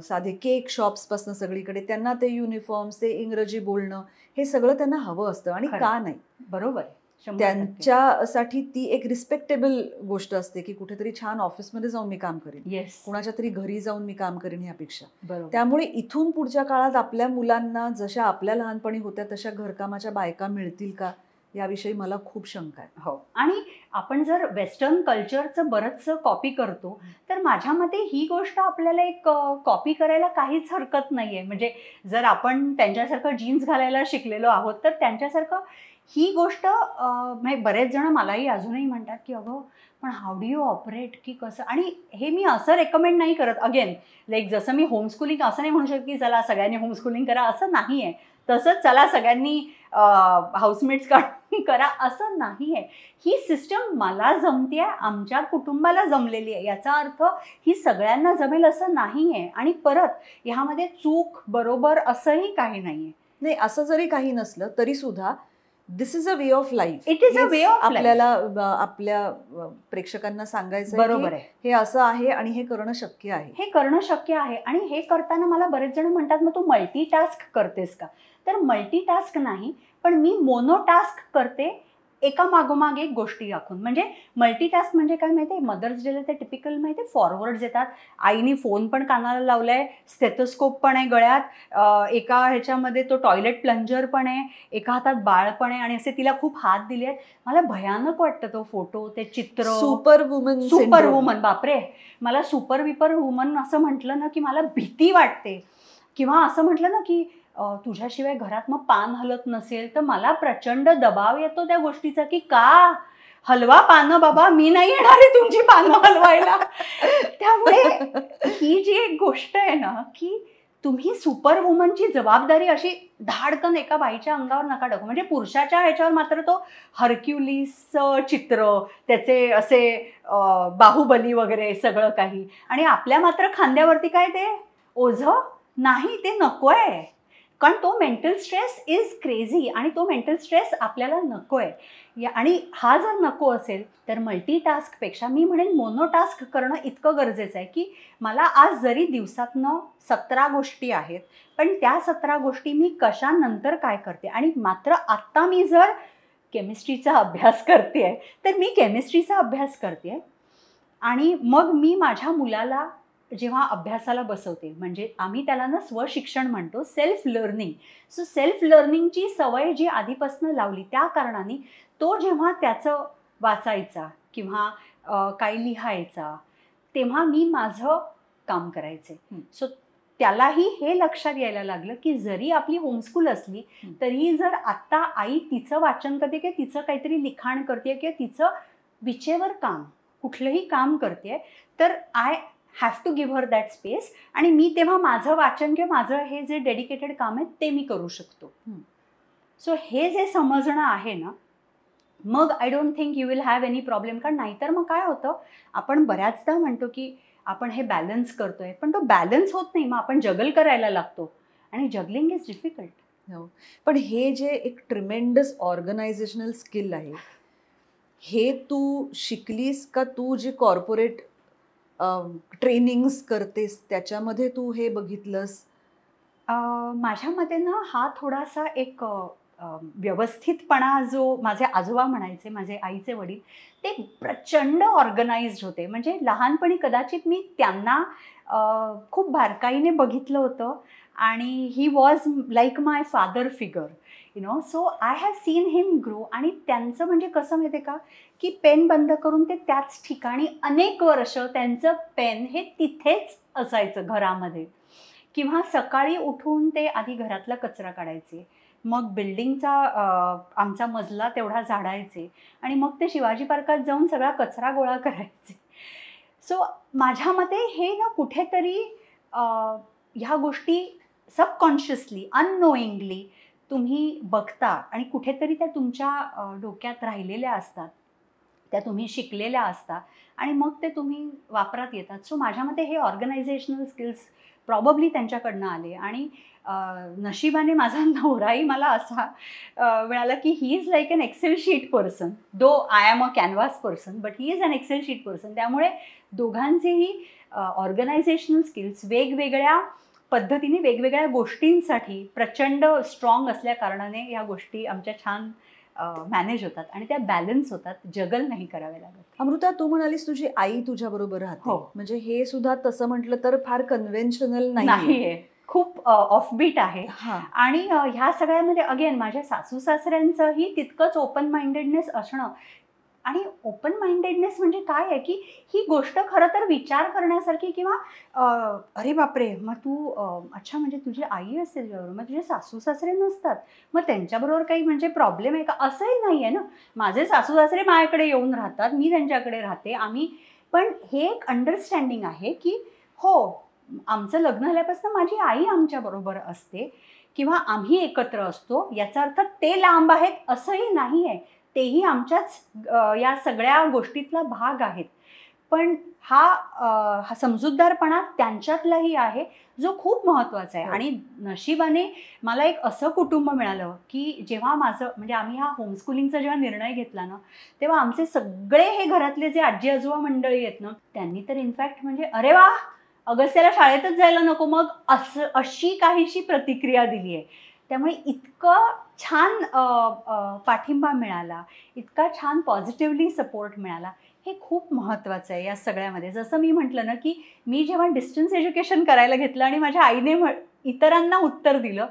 साधे केक शॉप्स पासून सगळीकडे त्यांना ते युनिफॉर्म्स, ते इंग्रजी बोलणं, हे सगळं त्यांना हवं असतं. आणि का नाही, बरोबर, त्यांच्यासाठी ती एक रिस्पेक्टेबल गोष्ट असते की कुठेतरी छान ऑफिसमध्ये जाऊन मी काम करेन, येस, कुणाच्या तरी घरी जाऊन मी काम करेन ह्यापेक्षा. त्यामुळे इथून पुढच्या काळात आपल्या मुलांना जशा आपल्या लहानपणी होत्या तशा घरकामाच्या बायका मिळतील का याविषयी मला खूप शंका आहे. हो. आणि आपण जर वेस्टर्न कल्चरचं बरंचसं कॉपी करतो तर माझ्या मते ही गोष्ट आपल्याला एक कॉपी करायला काहीच हरकत नाही आहे. म्हणजे जर आपण त्यांच्यासारखं जीन्स घालायला शिकलेलो आहोत तर त्यांच्यासारखं ही गोष्ट म्हणजे बरेच जण मलाही अजूनही म्हणतात की अगं पण हाऊ डू यू ऑपरेट, की कसं. आणि हे मी असं रेकमेंड नाही करत. अगेन लाईक जसं मी होमस्कूलिंग असं नाही म्हणू शकत की चला सगळ्यांनी होमस्कूलिंग करा, असं नाही आहे. तसंच चला सगळ्यांनी हाऊसमेट्स करा असं नाही आहे. ही सिस्टम मला जमते आहे, आमच्या कुटुंबाला जमलेली आहे, याचा अर्थ ही सगळ्यांना जमेल असं नाही आहे. आणि परत ह्यामध्ये चूक बरोबर असंही काही नाही आहे. नाही, असं जरी काही नसलं तरी सुद्धा this is a way of life. It is a way of आपल्याला आपल्या प्रेक्षकांना सांगायचं बरोबर आहे. हे असं आहे आणि हे करणं शक्य आहे. हे करणं शक्य आहे. आणि हे करताना मला बरेच जण म्हणतात मग तू मल्टीटास्क करतेस का? तर मल्टीटास्क नाही, पण मी मोनोटास्क करते, एका मागोमाग एक गोष्टी दाखवून. म्हणजे मल्टीटास्क म्हणजे काय माहिती आहे, मदर्स डेला ते टिपिकल माहिती आहे, फॉरवर्ड्स येतात, आईने फोन पण कानाला लावलाय, स्टेथोस्कोप पण आहे गळ्यात, एका ह्याच्यामध्ये तो टॉयलेट प्लंजर पण आहे, एका हातात बाळ पण आहे, आणि असे तिला खूप हात दिले आहेत. मला भयानक वाटतं तो फोटो, ते चित्र. सुपर वुमन, बापरे. मला सुपर वुमन असं म्हटलं ना की मला भीती वाटते. किंवा असं म्हटलं ना की तुझ्याशिवाय घरात मग पान हलत नसेल, तर मला प्रचंड दबाव येतो त्या गोष्टीचा की का हलवा पानं बाबा, मी नाही येणार आहे तुमची पानं हलवायला. त्यामुळे ही जी एक गोष्ट आहे ना की तुम्ही सुपर वुमनची जबाबदारी अशी धाडकन एका बाईच्या अंगावर नका टाकू. म्हणजे पुरुषाच्या ह्याच्यावर मात्र तो हरक्युलिसचं चित्र, त्याचे असे बाहुबली वगैरे सगळं काही, आणि आपल्या मात्र खांद्यावरती काय ते ओझं नाही, ते नको आहे. कारण तो मेंटल स्ट्रेस इज क्रेझी, आणि तो मेंटल स्ट्रेस आपल्याला नको आहे. आणि हा जर नको असेल तर मल्टीटास्कपेक्षा मी म्हणेन मोनोटास्क करणं इतकं गरजेचं आहे की मला आज जरी दिवसातनं 17 गोष्टी आहेत, पण त्या 17 गोष्टी मी कशानंतर काय करते. आणि मात्र आत्ता मी जर केमिस्ट्रीचा अभ्यास करते आहे तर मी केमिस्ट्रीचा अभ्यास करते आहे, आणि मग मी माझ्या मुलाला जेव्हा अभ्यासाला बसवते, म्हणजे आम्ही त्याला ना स्वशिक्षण म्हणतो, सेल्फ लर्निंग. सो सेल्फ लर्निंगची सवय जी आधीपासून लावली त्या कारणाने तो जेव्हा त्याचं वाचायचा किंवा काही लिहायचा, तेव्हा मी माझं काम करायचे. सो त्यालाही हे लक्षात यायला लागलं की जरी आपली होमस्कूल असली तरी जर आत्ता आई तिचं वाचन करते किंवा तिचं काहीतरी लिखाण करते किंवा तिचं विचेवर काम, कुठलंही काम करते, तर I have to give her that space. आणि मी तेव्हा माझं वाचन किंवा माझं हे जे डेडिकेटेड काम आहे ते मी करू शकतो. सो हे जे समजणं आहे ना, मग I don't think you will have any problem. कारण नाहीतर मग काय होतं, आपण बऱ्याचदा म्हणतो की आपण हे बॅलन्स करतोय, पण तो बॅलन्स होत नाही, मग आपण जगल करायला लागतो, आणि जगलिंग इज डिफिकल्ट. हो, पण हे जे एक ट्रिमेंडस ऑर्गनायझेशनल स्किल आहे, हे तू शिकलीस का तू जे कॉर्पोरेट ट्रेनिंग्स करतेस त्याच्यामध्ये तू हे बघितलंस? माझ्या मते ना हा थोडासा एक व्यवस्थितपणा जो माझे आजोबा म्हणायचे, माझे आईचे वडील, ते प्रचंड ऑर्गनाइज्ड होते. म्हणजे लहानपणी कदाचित मी त्यांना खूप बारकाईने बघितलं होतं, आणि he was like my father figure, you know. So I have seen him grow. आणि त्यांचं म्हणजे कसं माहिती आहे का, की पेन बंद करून ते त्याच ठिकाणी अनेक वर्ष त्यांचं पेन हे तिथेच असायचं घरामध्ये. किंवा सकाळी उठून ते आधी घरातला कचरा काढायचे, मग बिल्डिंगचा आमचा मजला तेवढा झाडायचे, आणि मग ते शिवाजी पार्कात जाऊन सगळा कचरा गोळा करायचे. सो माझ्या मते हे ना कुठेतरी ह्या गोष्टी सबकॉन्शियसली, अननोईंगली तुम्ही बघता, आणि कुठेतरी त्या तुमच्या डोक्यात राहिलेल्या असतात, त्या तुम्ही शिकलेल्या असतात, आणि मग ते तुम्ही वापरात येतात. सो माझ्या मते हे ऑर्गनायझेशनल स्किल्स प्रॉबब्ली त्यांच्याकडनं आले. आणि नशिबाने माझा नवराही मला असा मिळाला की he is like an Excel sheet person, though I am a canvas person, but he is an Excel sheet person. त्यामुळे दोघांचेही ऑर्गनायझेशनल स्किल्स वेगवेगळ्या पद्धतीने वेगवेगळ्या गोष्टींसाठी प्रचंड स्ट्रॉंग असल्या कारणाने या गोष्टी आमच्या छान मॅनेज होतात, आणि त्या बॅलन्स होतात, जगल नाही करावे लागत. अमृता, तू म्हणालीस तुझी आई तुझ्याबरोबर राहते. हो. म्हणजे हे सुद्धा तसं म्हटलं तर फार कन्व्हेन्शनल नाही आहे, खूप ऑफबीट आहे. आणि ह्या सगळ्यामध्ये अगेन माझ्या सासू सासऱ्यांचंही तितकंच ओपन माइंडेडनेस असणं. आणि ओपन माइंडेडनेस म्हणजे काय आहे की ही गोष्ट खरं तर विचार करण्यासारखी, किंवा अरे बापरे, मग तू अच्छा म्हणजे तुझी आई असते तुझ्याबरोबर, मग तुझे सासू सासरे नसतात, मग त्यांच्याबरोबर काही म्हणजे प्रॉब्लेम आहे का? असंही नाही आहे ना. माझे सासू सासरे माझ्याकडे येऊन राहतात, मी त्यांच्याकडे राहते, आम्ही. पण हे एक अंडरस्टँडिंग आहे की हो, आमचं लग्न झाल्यापासून माझी आई आमच्याबरोबर असते. किंवा आम्ही एकत्र असतो याचा अर्थ ते लांब आहेत असंही नाही आहे. तेही आमच्याच या सगळ्या गोष्टीतला भाग आहेत. पण हा समजूतदारपणा त्यांच्यातलाही आहे जो खूप महत्त्वाचा आहे. आणि नशिबाने मला एक असं कुटुंब मिळालं की जेव्हा माझं म्हणजे आम्ही हा होमस्कूलिंगचा जेव्हा निर्णय घेतला ना, तेव्हा आमचे सगळे हे घरातले जे आजी आजोबा मंडळी आहेत ना, त्यांनी तर इनफॅक्ट म्हणजे अरे वा, अगस्त्याला शाळेतच जायला नको मग, असं अशी काहीशी प्रतिक्रिया दिली आहे. त्यामुळे इतकं छान पाठिंबा मिळाला, इतका छान पॉझिटिव्हली सपोर्ट मिळाला. हे खूप महत्त्वाचं आहे या सगळ्यामध्ये. जसं मी म्हटलं ना की मी जेव्हा डिस्टन्स एज्युकेशन करायला घेतलं आणि माझ्या आईने इतरांना उत्तर दिलं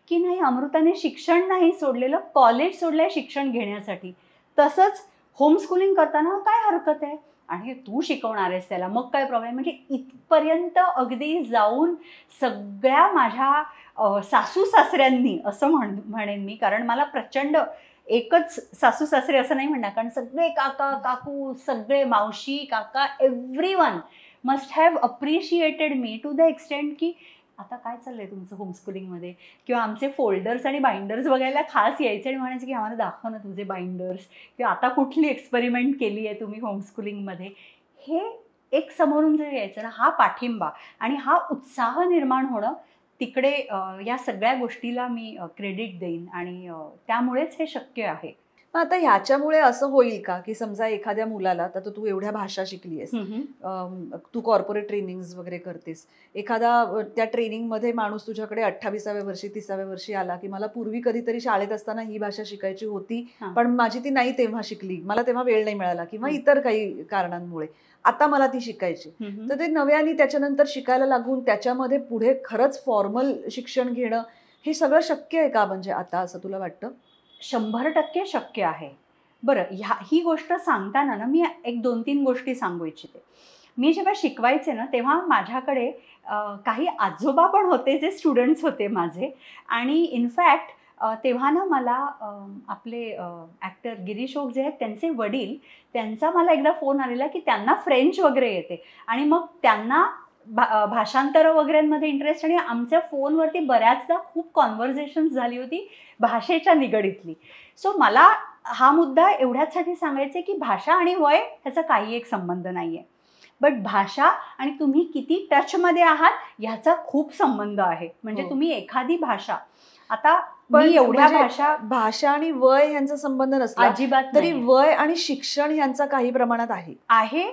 की नाही, अमृताने शिक्षण नाही सोडलेलं, कॉलेज सोडलंय शिक्षण घेण्यासाठी. तसंच होमस्कूलिंग करताना काय हरकत आहे, आणि तू शिकवणार आहेस त्याला, मग काय प्रॉब्लेम. म्हणजे इथपर्यंत अगदी जाऊन सगळ्या माझ्या सासू सासऱ्यांनी असं म्हणेन मी, कारण मला प्रचंड एकच सासू सासरे असं नाही म्हणणार, कारण सगळे काका काकू, सगळे मावशी काका, everyone must have appreciated me to the extent की आता काय चाललंय तुमचं होमस्कूलिंगमध्ये. किंवा आमचे फोल्डर्स आणि बाइंडर्स बघायला खास यायचे आणि म्हणायचे की आम्हाला दाखव ना तुझे बाइंडर्स, किंवा आता कुठली एक्सपेरिमेंट केली आहे तुम्ही होमस्कूलिंगमध्ये. हे एक समोरून जे यायचं ना, हा पाठिंबा आणि हा उत्साह निर्माण होणं, तिकडे या सगळ्या गोष्टीला मी क्रेडिट देईन. आणि त्यामुळेच हे शक्य आहे. आता ह्याच्यामुळे असं होईल का की समजा एखाद्या मुलाला, आता तू एवढ्या भाषा शिकली आहेस, तू कॉर्पोरेट ट्रेनिंग्स वगैरे करतेस, एखादा त्या ट्रेनिंगमध्ये माणूस तुझ्याकडे 28व्या वर्षी 30व्या वर्षी आला की मला पूर्वी कधीतरी शाळेत असताना ही भाषा शिकायची होती पण माझी ती नाही तेव्हा शिकली, मला तेव्हा वेळ नाही मिळाला किंवा इतर काही कारणांमुळे आता मला ती शिकायची, तर ते नव्याने त्याच्यानंतर शिकायला लागून त्याच्यामध्ये पुढे खरंच फॉर्मल शिक्षण घेणं हे सगळं शक्य आहे का म्हणजे आता, असं तुला वाटतं? 100% शक्य आहे. बरं, ही गोष्ट सांगताना ना मी एक 2-3 गोष्टी सांगू इच्छिते. मी जेव्हा शिकवायचे ना तेव्हा माझ्याकडे काही आजोबा पण होते जे स्टुडंट्स होते माझे. आणि इनफॅक्ट तेव्हा ना मला आपले ॲक्टर गिरीश ओक जे आहेत त्यांचे वडील, त्यांचा मला एकदा फोन आलेला की त्यांना फ्रेंच वगैरे येते आणि मग त्यांना भाषांतरं वगैरेंमध्ये इंटरेस्ट. आणि आमच्या फोनवरती बऱ्याचदा खूप कॉन्व्हर्सेशन्स झाली होती भाषेच्या निगडीतली. सो मला हा मुद्दा एवढ्याचसाठी सांगायचे की भाषा आणि वय ह्याचा काही एक संबंध नाही आहे, बट भाषा आणि तुम्ही किती टचमध्ये आहात ह्याचा खूप संबंध आहे. म्हणजे तुम्ही एखादी भाषा, आता मी एवढ्या भाषा आणि वय यांचा संबंध नसला अजिबात तरी वय आणि शिक्षण यांचा काही प्रमाणात आहे.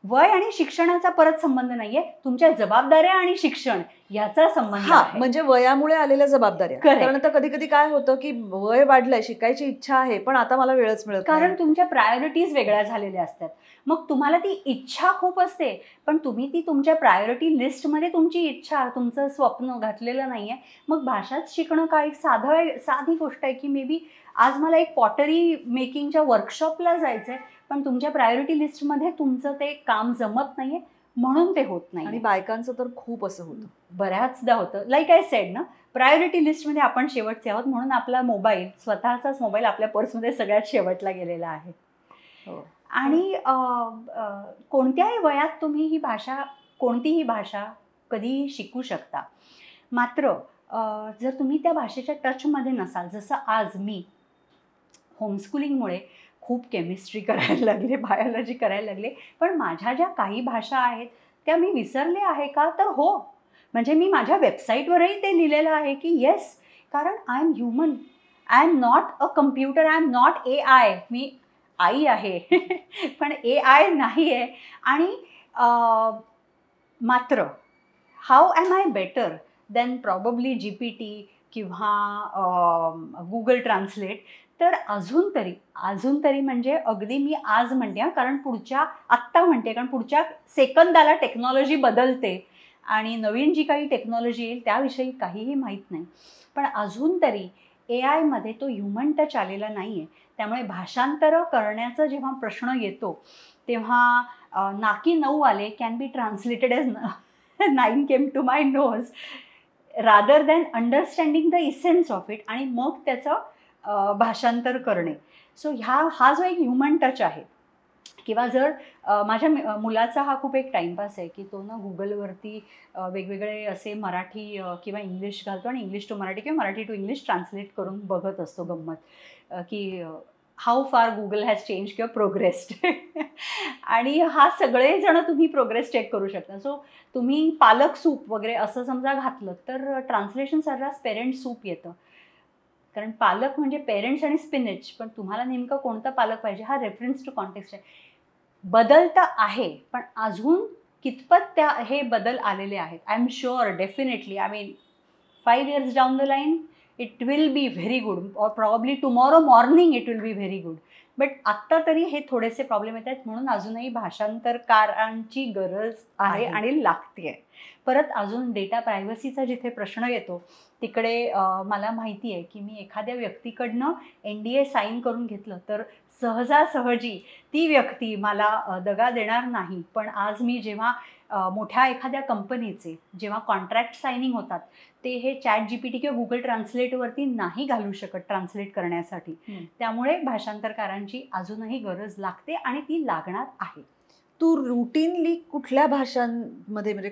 वय आणि शिक्षणाचा परत संबंध नाहीये, तुमच्या जबाबदाऱ्या आणि शिक्षण याचा संबंध आहे. म्हणजे वयामुळे आलेल्या जबाबदाऱ्या. कारण आता कधी कधी काय होतं की वय वाढलंय, शिकायची इच्छा आहे पण आता मला वेळच मिळत नाही, कारण तुमच्या प्रायोरिटीज वेगळ्या झालेल्या असतात. मग तुम्हाला ती इच्छा खूप असते पण तुम्ही ती तुमच्या प्रायोरिटी लिस्टमध्ये तुमची इच्छा, तुमचं स्वप्न घातलेलं नाहीये. मग भाषाच शिकणं काय साधी गोष्ट आहे की मे बी आज मला एक पॉटरी मेकिंगच्या वर्कशॉपला जायचंय पण तुमच्या प्रायोरिटी लिस्टमध्ये तुमचं ते काम जमत नाहीये म्हणून ते होत नाही. आणि बायकांचं तर खूप असं होतं, बऱ्याचदा होतं. लाईक आय सेड ना, प्रायोरिटी लिस्टमध्ये आपण शेवटचे आहोत म्हणून आपला मोबाईल, स्वतःचाच मोबाईल आपल्या पर्समध्ये सगळ्यात शेवटला गेलेला आहे. आणि कोणत्याही वयात तुम्ही ही भाषा, कोणतीही भाषा कधीही शिकू शकता. मात्र जर तुम्ही त्या भाषेच्या टचमध्ये नसाल, जसं आज मी होमस्कूलिंगमुळे खूप केमिस्ट्री करायला लागले, बायोलॉजी करायला लागले, पण माझ्या ज्या काही भाषा आहेत त्या मी विसरले आहे का, तर हो. म्हणजे मी माझ्या वेबसाईटवरही ते लिहिलेलं आहे की येस, कारण I am human, I am not a computer, I am not AI. मी आई आहे पण AI नाही आहे. आणि मात्र how am I better than probably GPT किंवा गुगल ट्रान्सलेट. तर अजून तरी म्हणजे अगदी मी आज म्हणते, कारण आत्ता म्हणते, कारण पुढच्या सेकंदाला टेक्नॉलॉजी बदलते आणि नवीन जी काही टेक्नॉलॉजी येईल त्याविषयी काहीही माहीत नाही. पण अजून तरी AI मध्ये तो ह्युमन टच आलेला नाही आहे. त्यामुळे भाषांतर करण्याचा जेव्हा प्रश्न येतो तेव्हा नाकी 9 आले can be translated as 9 came to my nose rather than understanding the essence of it आणि मग त्याचं भाषांतर करणे. सो हा जो एक ह्युमन टच आहे किंवा जर माझ्या मुलाचा हा खूप एक टाईमपास आहे की तो ना गुगलवरती वेगवेगळे असे मराठी किंवा इंग्लिश घालतो आणि इंग्लिश टू मराठी किंवा मराठी टू इंग्लिश ट्रान्सलेट करून बघत असतो गंमत की हाऊ फार गुगल हॅज चेंज किंवा प्रोग्रेस्ड. आणि हा सगळेजण तुम्ही प्रोग्रेस चेक करू शकता. सो तुम्ही पालक सूप वगैरे असं समजा घातलं तर ट्रान्सलेशन सर्रास पेरेंट सूप येतं. कारण पालक म्हणजे पेरेंट्स आणि स्पिनेच, पण तुम्हाला नेमकं कोणतं पालक पाहिजे हा रेफरन्स टू कॉन्टेक्स्ट आहे. बदल तर आहे, पण अजून कितपत हे बदल आलेले आहेत. I am sure definitely, I mean 5 years down the line it will be very good, or probably tomorrow morning it will be very good. But आत्ता तरी हे थोडेसे प्रॉब्लेम येत आहेत, म्हणून अजूनही भाषांतरकारांची गरज आहे आणि लागते. परत अजून डेटा प्रायव्हसीचा जिथे प्रश्न येतो तिकडे मला माहिती आहे की मी एखाद्या व्यक्तीकडनं NDA साईन करून घेतलं तर सहजासहजी ती व्यक्ती मला दगा देणार नाही. पण आज मी जेव्हा मोठ्या एखाद्या कंपनीचे जेव्हा कॉन्ट्रॅक्ट सायनिंग होतात ते हे ChatGPT किंवा गुगल ट्रान्सलेटवरती नाही घालू शकत ट्रान्सलेट करण्यासाठी. त्यामुळे भाषांतरकारांची अजूनही गरज लागते आणि ती लागणार आहे. तू रुटीनली कुठल्या भाषांमध्ये म्हणजे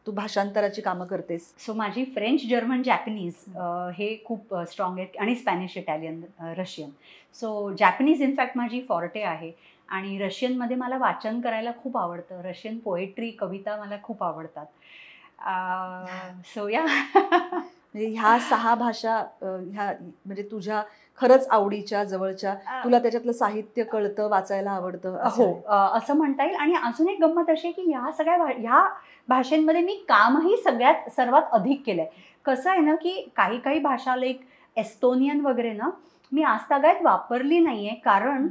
तू भाषांतराची कामं करतेस? सो माझी फ्रेंच, जर्मन, जॅपनीज हे खूप स्ट्रॉंग आहेत आणि Spanish, Italian, Russian. So Japanese in fact माझी फॉर्टे आहे आणि रशियनमध्ये मला वाचन करायला खूप आवडतं. रशियन पोएट्री, कविता मला खूप आवडतात. सो या म्हणजे ह्या 6 भाषा ह्या म्हणजे तुझ्या खरंच आवडीच्या, जवळच्या, तुला त्याच्यातलं साहित्य कळतं, वाचायला आवडतं? हो, असं म्हणता येईल. आणि अजून एक गंमत अशी की ह्या सगळ्या ह्या भाषेंमध्ये मी कामही सर्वात अधिक केलंय. कसं आहे ना की काही भाषा लाईक एस्तोनियन वगैरे ना मी आजतागायत वापरली नाहीये, कारण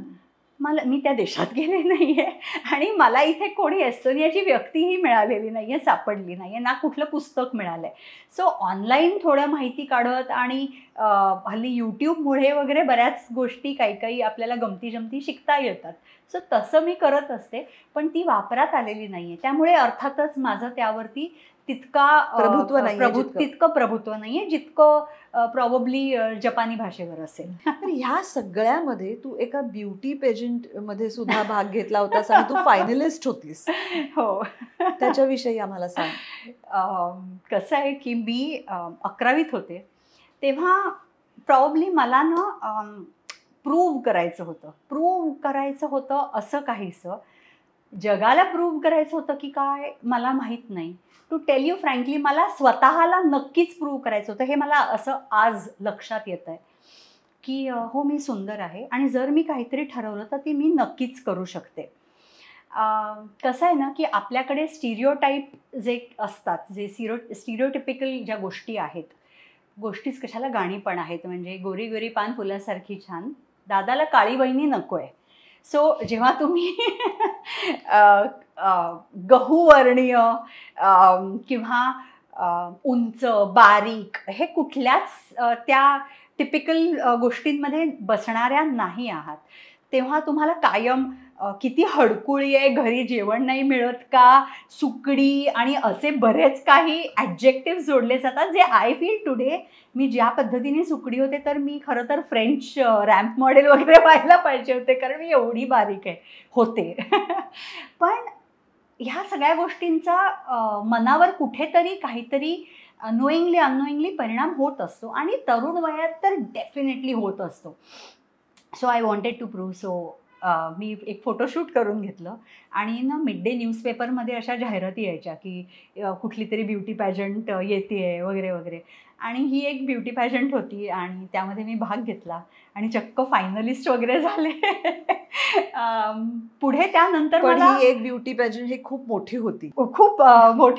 मी त्या देशात गेले नाहीये आणि मला इथे कोणी एस्तोनियाची व्यक्तीही मिळालेली नाहीये, सापडली नाहीये, ना कुठलं पुस्तक मिळालंय. सो ऑनलाईन थोड्या माहिती काढत आणि हल्ली यूट्यूबमुळे वगैरे बऱ्याच गोष्टी काही आपल्याला गमती शिकता येतात. सो तसं मी करत असते, पण ती वापरात आलेली नाहीये. त्यामुळे अर्थातच माझं त्यावरती तितकं प्रभुत्व नाहीये जितकं प्रॉबब्ली जपानी भाषेवर असेल. तर ह्या सगळ्यामध्ये तू एका ब्युटी पेजंट मध्ये सुद्धा भाग घेतला होतास आणि तू फायनलिस्ट होतीस. हो, त्याच्याविषयी आम्हाला सांग. कसं आहे की मी 11वीत होते तेव्हा प्रॉबब्ली मला ना प्रूव्ह करायचं होतं असं काहीसं. जगाला प्रूव्ह करायचं होतं की काय मला माहीत नाही. टू टेल यू फ्रँकली मला स्वतःला नक्कीच प्रूव्ह करायचं होतं. हे मला असं आज लक्षात येत आहे की हो, मी सुंदर आहे आणि जर मी काहीतरी ठरवलं तर ती मी नक्कीच करू शकते. कसं आहे ना की आपल्याकडे स्टिरियोटाईप जे असतात, जे स्टिरियोटिपिकल ज्या गोष्टी आहेत, गोष्टीच कशाला गाणी पण आहेत, म्हणजे गोरी गोरी पान फुलासारखी छान, दादाला काळी बहिणी नको आहे. सो जेव्हा तुम्ही गहूवर्णीय किंवा उंच, बारीक हे कुठल्याच त्या टिपिकल गोष्टींमध्ये बसणाऱ्या नाही आहात, तेव्हा तुम्हाला कायम किती हडकुळी आहे, घरी जेवण नाही मिळत का, सुकडी आणि असे बरेच काही ॲडजेक्टिव्ह जोडले जातात, जे आय फील टुडे मी ज्या पद्धतीने सुकडी होते तर मी खरं तर फ्रेंच रॅम्प मॉडेल वगैरे व्हायला पाहिजे होते, कारण मी एवढी बारीक होते. पण ह्या सगळ्या गोष्टींचा मनावर कुठेतरी काहीतरी नोईंगली अननोईंगली परिणाम होत असतो आणि तरुण वयात तर डेफिनेटली होत असतो. So I wanted to prove. So मी एक फोटोशूट करून घेतलं आणि ना मिड डे न्यूजपेपरमध्ये अशा जाहिराती यायच्या की कुठली तरी ब्युटी पॅजंट येते आहे वगैरे वगैरे, आणि ही एक ब्युटी पॅजंट होती आणि त्यामध्ये मी भाग घेतला आणि चक्क फायनलिस्ट वगैरे झाले. पुढे त्यानंतर मला ही एक ब्युटी पॅजंट ही खूप मोठी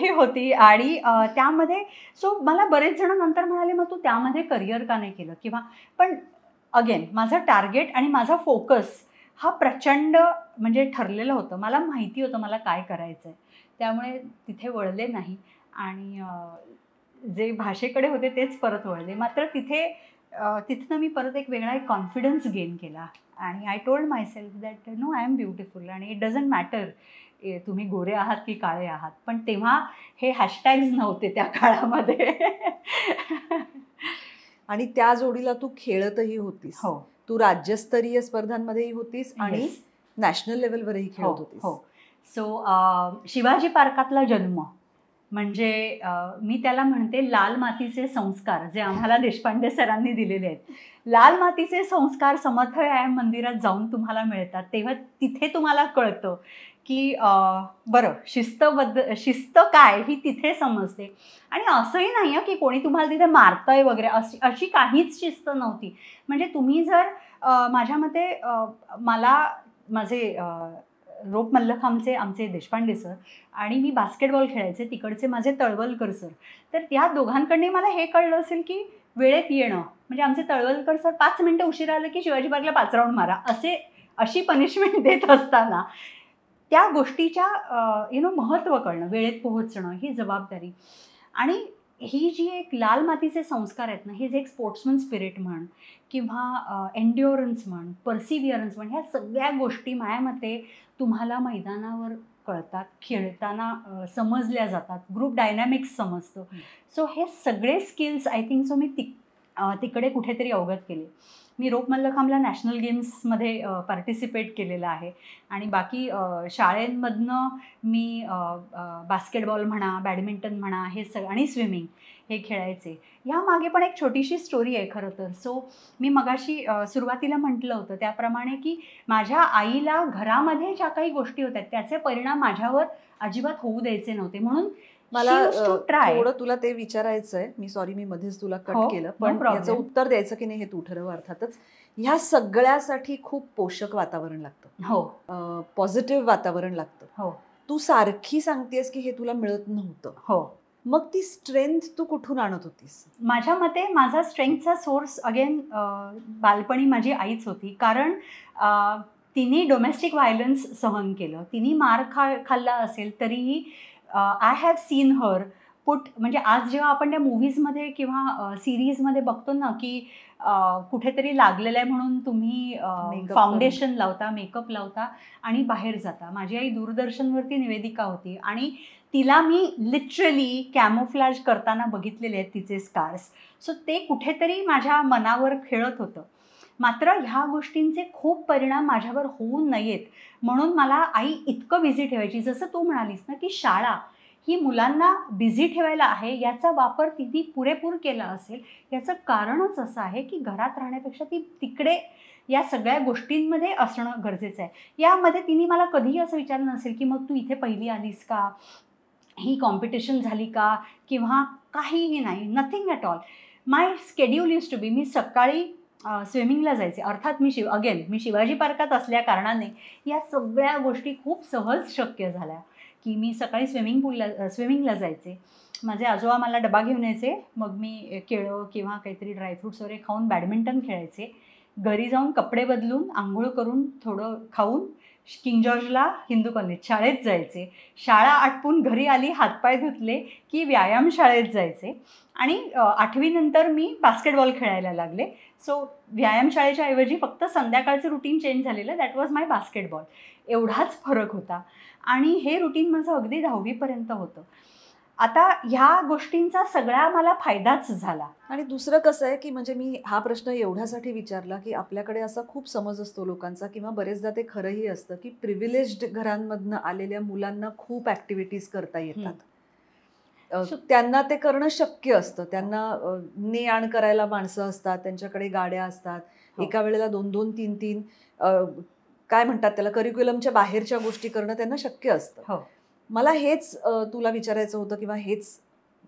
होती आणि त्यामध्ये सो मला बरेच जण नंतर म्हणाले मग तू त्यामध्ये करिअर का नाही केलं, किंवा पण अगेन माझं टार्गेट आणि माझा फोकस हा प्रचंड म्हणजे ठरलेलं होतं. मला माहिती होतं मला काय करायचं आहे, त्यामुळे तिथे वळले नाही आणि जे भाषेकडे होते तेच परत वळले. मात्र तिथनं मी परत एक वेगळा कॉन्फिडन्स गेन केला आणि I told myself that no, I am beautiful आणि इट डझंट मॅटर तुम्ही गोरे आहात की काळे आहात. पण तेव्हा हे हॅशटॅग्स नव्हते त्या काळामध्ये. आणि त्या जोडीला तू खेळतही होतीस. हो, तू राज्यस्तरीय स्पर्धांमध्येही होतीस आणि नॅशनल लेवलवरही खेळत होतीस. हो. सो शिवाजी पार्कातला जन्म म्हणजे मी त्याला म्हणते लाल मातीचे संस्कार जे आम्हाला देशपांडे सरांनी दिलेले आहेत. लाल मातीचे संस्कार समर्थ व्यायाम मंदिरात जाऊन तुम्हाला मिळतात तेव्हा तिथे तुम्हाला कळतं की बरं शिस्त काय ही तिथे समजते. आणि असंही नाही की कोणी तुम्हाला तिथे मारतंय वगैरे अशी काहीच शिस्त नव्हती. म्हणजे तुम्ही जर माझ्या मते मला माझे रोप मल्लखांबचे आमचे देशपांडे सर आणि मी बास्केटबॉल खेळायचे तिकडचे माझे तळवलकर सर. तर त्या दोघांकडे मला हे कळलं असेल की वेळेत येणं म्हणजे आमचे तळवलकर सर 5 मिनिटं उशिरा आले की शिवाजी पार्कला 5 राऊंड मारा अशी पनिशमेंट देत असताना त्या गोष्टीच्या महत्त्व कळणं, वेळेत पोहोचणं ही जबाबदारी आणि ही जी एक लाल मातीचे संस्कार आहेत ना, हे जे एक स्पोर्ट्समन स्पिरिट म्हण किंवा एन्ड्युरन्स म्हण, पर्सिव्हिअरन्स म्हण, ह्या सगळ्या गोष्टी माझ्या मते तुम्हाला मैदानावर कळतात, खेळताना समजल्या जातात, ग्रुप डायनॅमिक्स समजतं. सो हे सगळे स्किल्स आय थिंक सो मी तिकडे कुठेतरी अवगत केले. मी रोप मल्लखांबला नॅशनल गेम्समध्ये पार्टिसिपेट केलेलं आहे आणि बाकी शाळेंमधनं मी बास्केटबॉल म्हणा, बॅडमिंटन म्हणा हे आणि स्विमिंग हे खेळायचे. ह्यामागे पण एक छोटीशी स्टोरी आहे खरं तर. सो मी मगाशी सुरुवातीला म्हटलं होतं त्याप्रमाणे की माझ्या आईला घरामध्ये ज्या काही गोष्टी होत्या त्याचे परिणाम माझ्यावर अजिबात होऊ द्यायचे नव्हते. म्हणून मला थोडं तुला ते विचारायचं आहे. मी मध्येच तुला कट केलं, पण याचं उत्तर द्यायचं की नाही हे तू ठरव. अर्थातच ह्या सगळ्यासाठी खूप पोषक वातावरण लागतं. हो. पॉझिटिव्ह वातावरण लागतं. हो. तू सारखी सांगतेस की हे तुला मिळत नव्हतं. हो. मग ती स्ट्रेंथ तू कुठून आणत होतीस? माझ्या मते माझा स्ट्रेंथचा सोर्स अगेन बालपणी माझी आईच होती. कारण तिने डोमेस्टिक व्हायलन्स सहन केलं, तिने मार खाल्ला असेल तरीही I have seen her put. म्हणजे आज जेव्हा आपण त्या मूव्हीजमध्ये किंवा सिरीजमध्ये बघतो ना की कुठेतरी लागलेलं आहे म्हणून तुम्ही फाउंडेशन लावता, मेकअप लावता आणि बाहेर जाता. माझी आई दूरदर्शनवरती निवेदिका होती आणि तिला मी लिटरली कॅमोफ्लॅज करताना बघितलेले आहेत तिचे स्कार्स. सो ते कुठेतरी माझ्या मनावर खेळत होतं. मात्र ह्या गोष्टींचे खूप परिणाम माझ्यावर होऊ नयेत म्हणून मला आई इतकं बिझी ठेवायची. जसं तू म्हणालीस ना की शाळा ही मुलांना बिझी ठेवायला आहे, याचा वापर तिने पुरेपूर केला असेल. याचं कारणच असं आहे की घरात राहण्यापेक्षा ती तिकडे या सगळ्या गोष्टींमध्ये असणं गरजेचं आहे. यामध्ये तिने मला कधीही असं विचारलं नसेल की मग तू इथे पहिली आलीस का, ही कॉम्पिटिशन झाली का, किंवा काहीही नाही, nothing at all. My schedule use to be, मी सकाळी स्विमिंगला जायचे. अर्थात मी शिवाजी पार्कात असल्या कारणाने या सगळ्या गोष्टी खूप सहज शक्य झाल्या की मी सकाळी स्विमिंगला जायचे. माझे आजोबा मला डबा घेऊन यायचे, मग मी केळं किंवा काहीतरी ड्रायफ्रूट्स वगैरे खाऊन बॅडमिंटन खेळायचे. घरी जाऊन कपडे बदलून आंघोळ करून थोडं खाऊन किंग जॉर्जला हिंदू कॉलनीत शाळेत जायचे. शाळा आटपून घरी आली, हातपाय धुतले की व्यायामशाळेत जायचे. आणि 8वी नंतर मी बास्केटबॉल खेळायला लागले. सो व्यायामशाळेच्या ऐवजी फक्त संध्याकाळचं रुटीन चेंज झालेलं, दॅट वॉज माय बास्केटबॉल. एवढाच फरक होता आणि हे रुटीन माझं अगदी 10वीपर्यंत होतं. आता ह्या गोष्टींचा सगळा मला फायदाच झाला. आणि दुसरं कसं आहे की म्हणजे मी हा प्रश्न एवढ्यासाठी विचारला की आपल्याकडे असा खूप समज असतो लोकांचा, किंवा बरेचदा ते खरंही असतं की प्रिव्हिलेज्ड घरांमधनं आलेल्या मुलांना खूप ॲक्टिव्हिटीज करता येतात. त्यांना ते करणं शक्य असतं. त्यांना ने आण करायला माणसं असतात, त्यांच्याकडे गाड्या असतात, एका वेळेला 2-2, 3-3 काय म्हणतात त्याला, करिक्युलमच्या बाहेरच्या गोष्टी करणं त्यांना शक्य असतं. मला हेच तुला विचारायचं होतं किंवा हेच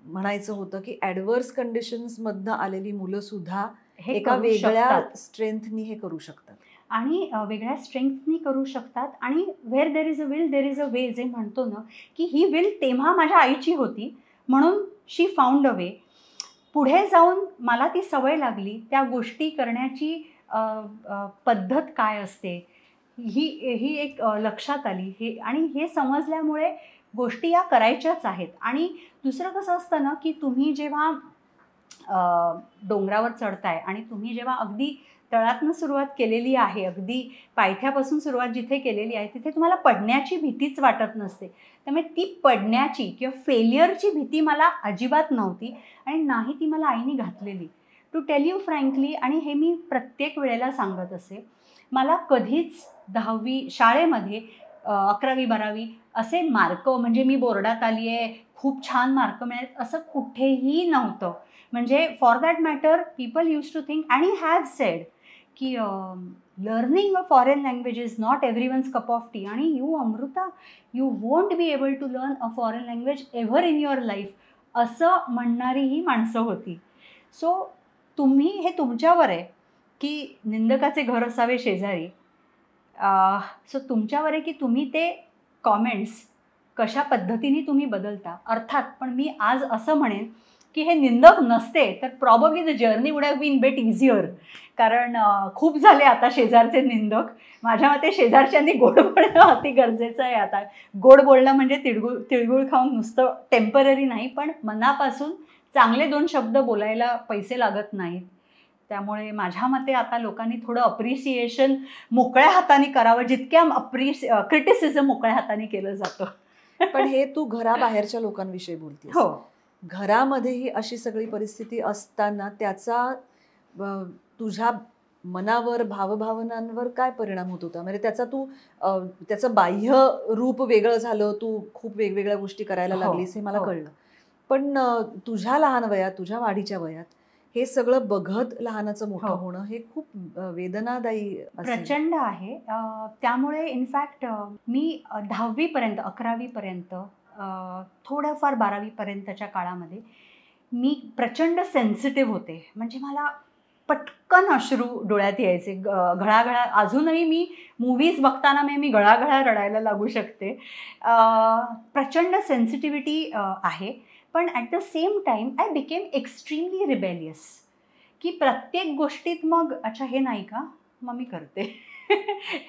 म्हणायचं होतं की ॲडव्हर्स कंडिशन्समधनं आलेली मुलं सुद्धा एका वेगळ्या स्ट्रेंथनी हे करू शकतात आणि वेगळ्या स्ट्रेंथनी करू शकतात. आणि where there is a will there is a way, जे म्हणतो ना की ही विल तेव्हा माझ्या आईची होती म्हणून शी फाउंड अ वे. पुढे जाऊन मला ती सवय लागली, त्या गोष्टी करण्याची पद्धत काय असते ही एक लक्षात आली. आणि हे समजल्यामुळे गोष्टी या करायच्याच आहेत. आणि दुसरं कसं असतं ना की तुम्ही जेव्हा डोंगरावर चढताय आणि तुम्ही जेव्हा अगदी तळातनं सुरुवात केलेली आहे, अगदी पायथ्यापासून सुरुवात जिथे केलेली आहे तिथे तुम्हाला पडण्याची भीतीच वाटत नसते. त्यामुळे ती पडण्याची किंवा फेलियरची भीती मला अजिबात नव्हती आणि नाही ती मला आईने घातलेली. टू टेल यू फ्रँकली, आणि हे मी प्रत्येक वेळेला सांगत असे, मला कधीच 10वी शाळेमध्ये 11वी 12वी असे मार्क, म्हणजे मी बोर्डात आली आहे, खूप छान मार्क मिळाले, असं कुठेही नव्हतं. म्हणजे for that matter people use to think आणि हॅव सेड की learning a foreign language is not everyone's cup of tea, आणि you Amruta, you won't be able to learn a foreign language ever in your life, असं म्हणणारी ही माणसं होती. सो तुम्ही, हे तुमच्यावर आहे की निंदकाचे घर असावे शेजारी. सो तुमच्यावर आहे की तुम्ही ते कॉमेंट्स कशा पद्धतीने तुम्ही बदलता. अर्थात पण मी आज असं म्हणेन की हे निंदक नसते तर probably the journey would have been bit easier. कारण खूप झाले आता शेजारचे निंदक. माझ्या मते शेजारच्यांनी गोड बोलणं अति गरजेचं आहे आता. गोड बोलणं म्हणजे तिळगुळ खाऊन नुसतं टेम्पररी नाही, पण मनापासून चांगले 2 शब्द बोलायला पैसे लागत नाहीत. त्यामुळे माझ्या मते आता लोकांनी थोडं अप्रिसिएशन मोकळ्या हाताने करावं, जितक्या क्रिटिसिझम मोकळ्या हाताने केलं जातं. पण हे तू घराबाहेरच्या लोकांविषयी बोलतेस. हो, घरामध्येही अशी सगळी परिस्थिती असताना त्याचा तुझ्या मनावर, भावभावनांवर काय परिणाम होत होता? म्हणजे त्याचं बाह्य रूप वेगळं झालं, तू खूप वेगवेगळ्या गोष्टी करायला लागलीस, हे मला कळलं. पण तुझ्या लहान वयात, तुझ्या वाढीच्या वयात हे सगळं बघत लहानाचं मोठं होणं हे खूप वेदनादायी प्रचंड आहे. त्यामुळे इनफॅक्ट मी 10वी पर्यंत, 11वी पर्यंत, थोड्याफार 12वी पर्यंतच्या काळामध्ये मी प्रचंड सेन्सिटिव्ह होते. म्हणजे मला पटकन अश्रू डोळ्यात यायचे, घळाघळा. अजूनही मी मूवीज बघताना मी घळाघळा रडायला लागू शकते. प्रचंड सेन्सिटिव्हिटी आहे. पण at the same time I became extremely rebellious, की प्रत्येक गोष्टीत मग अच्छा हे नाही का, मग मी करते.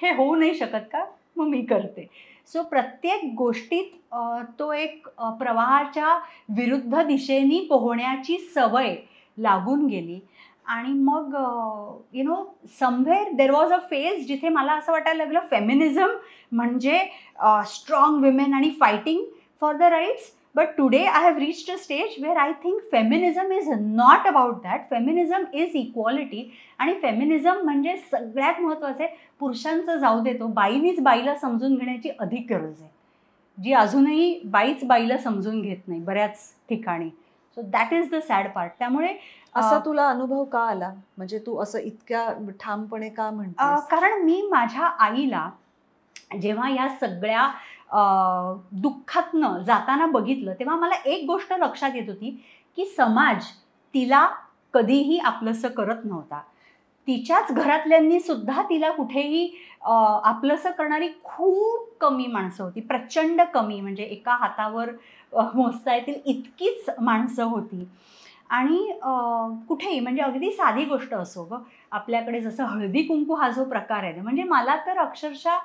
हे होऊ नाही शकत का, मग मी करते. सो प्रत्येक गोष्टीत तो एक प्रवाहाच्या विरुद्ध दिशेने पोहण्याची सवय लागून गेली. आणि मग somewhere there was a phase जिथे मला असं वाटायला लागलं फेमिनिझम म्हणजे strong women and fighting for the rights. But today I have reached a stage where I think feminism is not about that. Feminism is equality. आणि फेमिनिझम म्हणजे सगळ्यात महत्त्वाचं आहे, पुरुषांचं जाऊ देतो, बाईनीच बाईला समजून घेण्याची अधिक गरज आहे, जी अजूनही बाईच बाईला समजून घेत नाही बऱ्याच ठिकाणी. So that is the sad part. त्यामुळे असा तुला अनुभव का आला? म्हणजे तू असं इतक्या ठामपणे का म्हणतेस? कारण मी माझ्या आईला जेव्हा या सगळ्या दुःखातनं जाताना बघितलं, तेव्हा मला एक गोष्ट लक्षात येत होती की समाज तिला कधीही आपलंसं करत नव्हता. तिच्याच घरातल्यांनी सुद्धा तिला कुठेही आपलंसं करणारी खूप कमी माणसं होती, प्रचंड कमी. म्हणजे एका हातावर मोजता येतील इतकीच माणसं होती. आणि कुठेही म्हणजे अगदी साधी गोष्ट असो ग, आपल्याकडे जसं हळदी कुंकू हा जो प्रकार आहे, म्हणजे मला तर अक्षरशः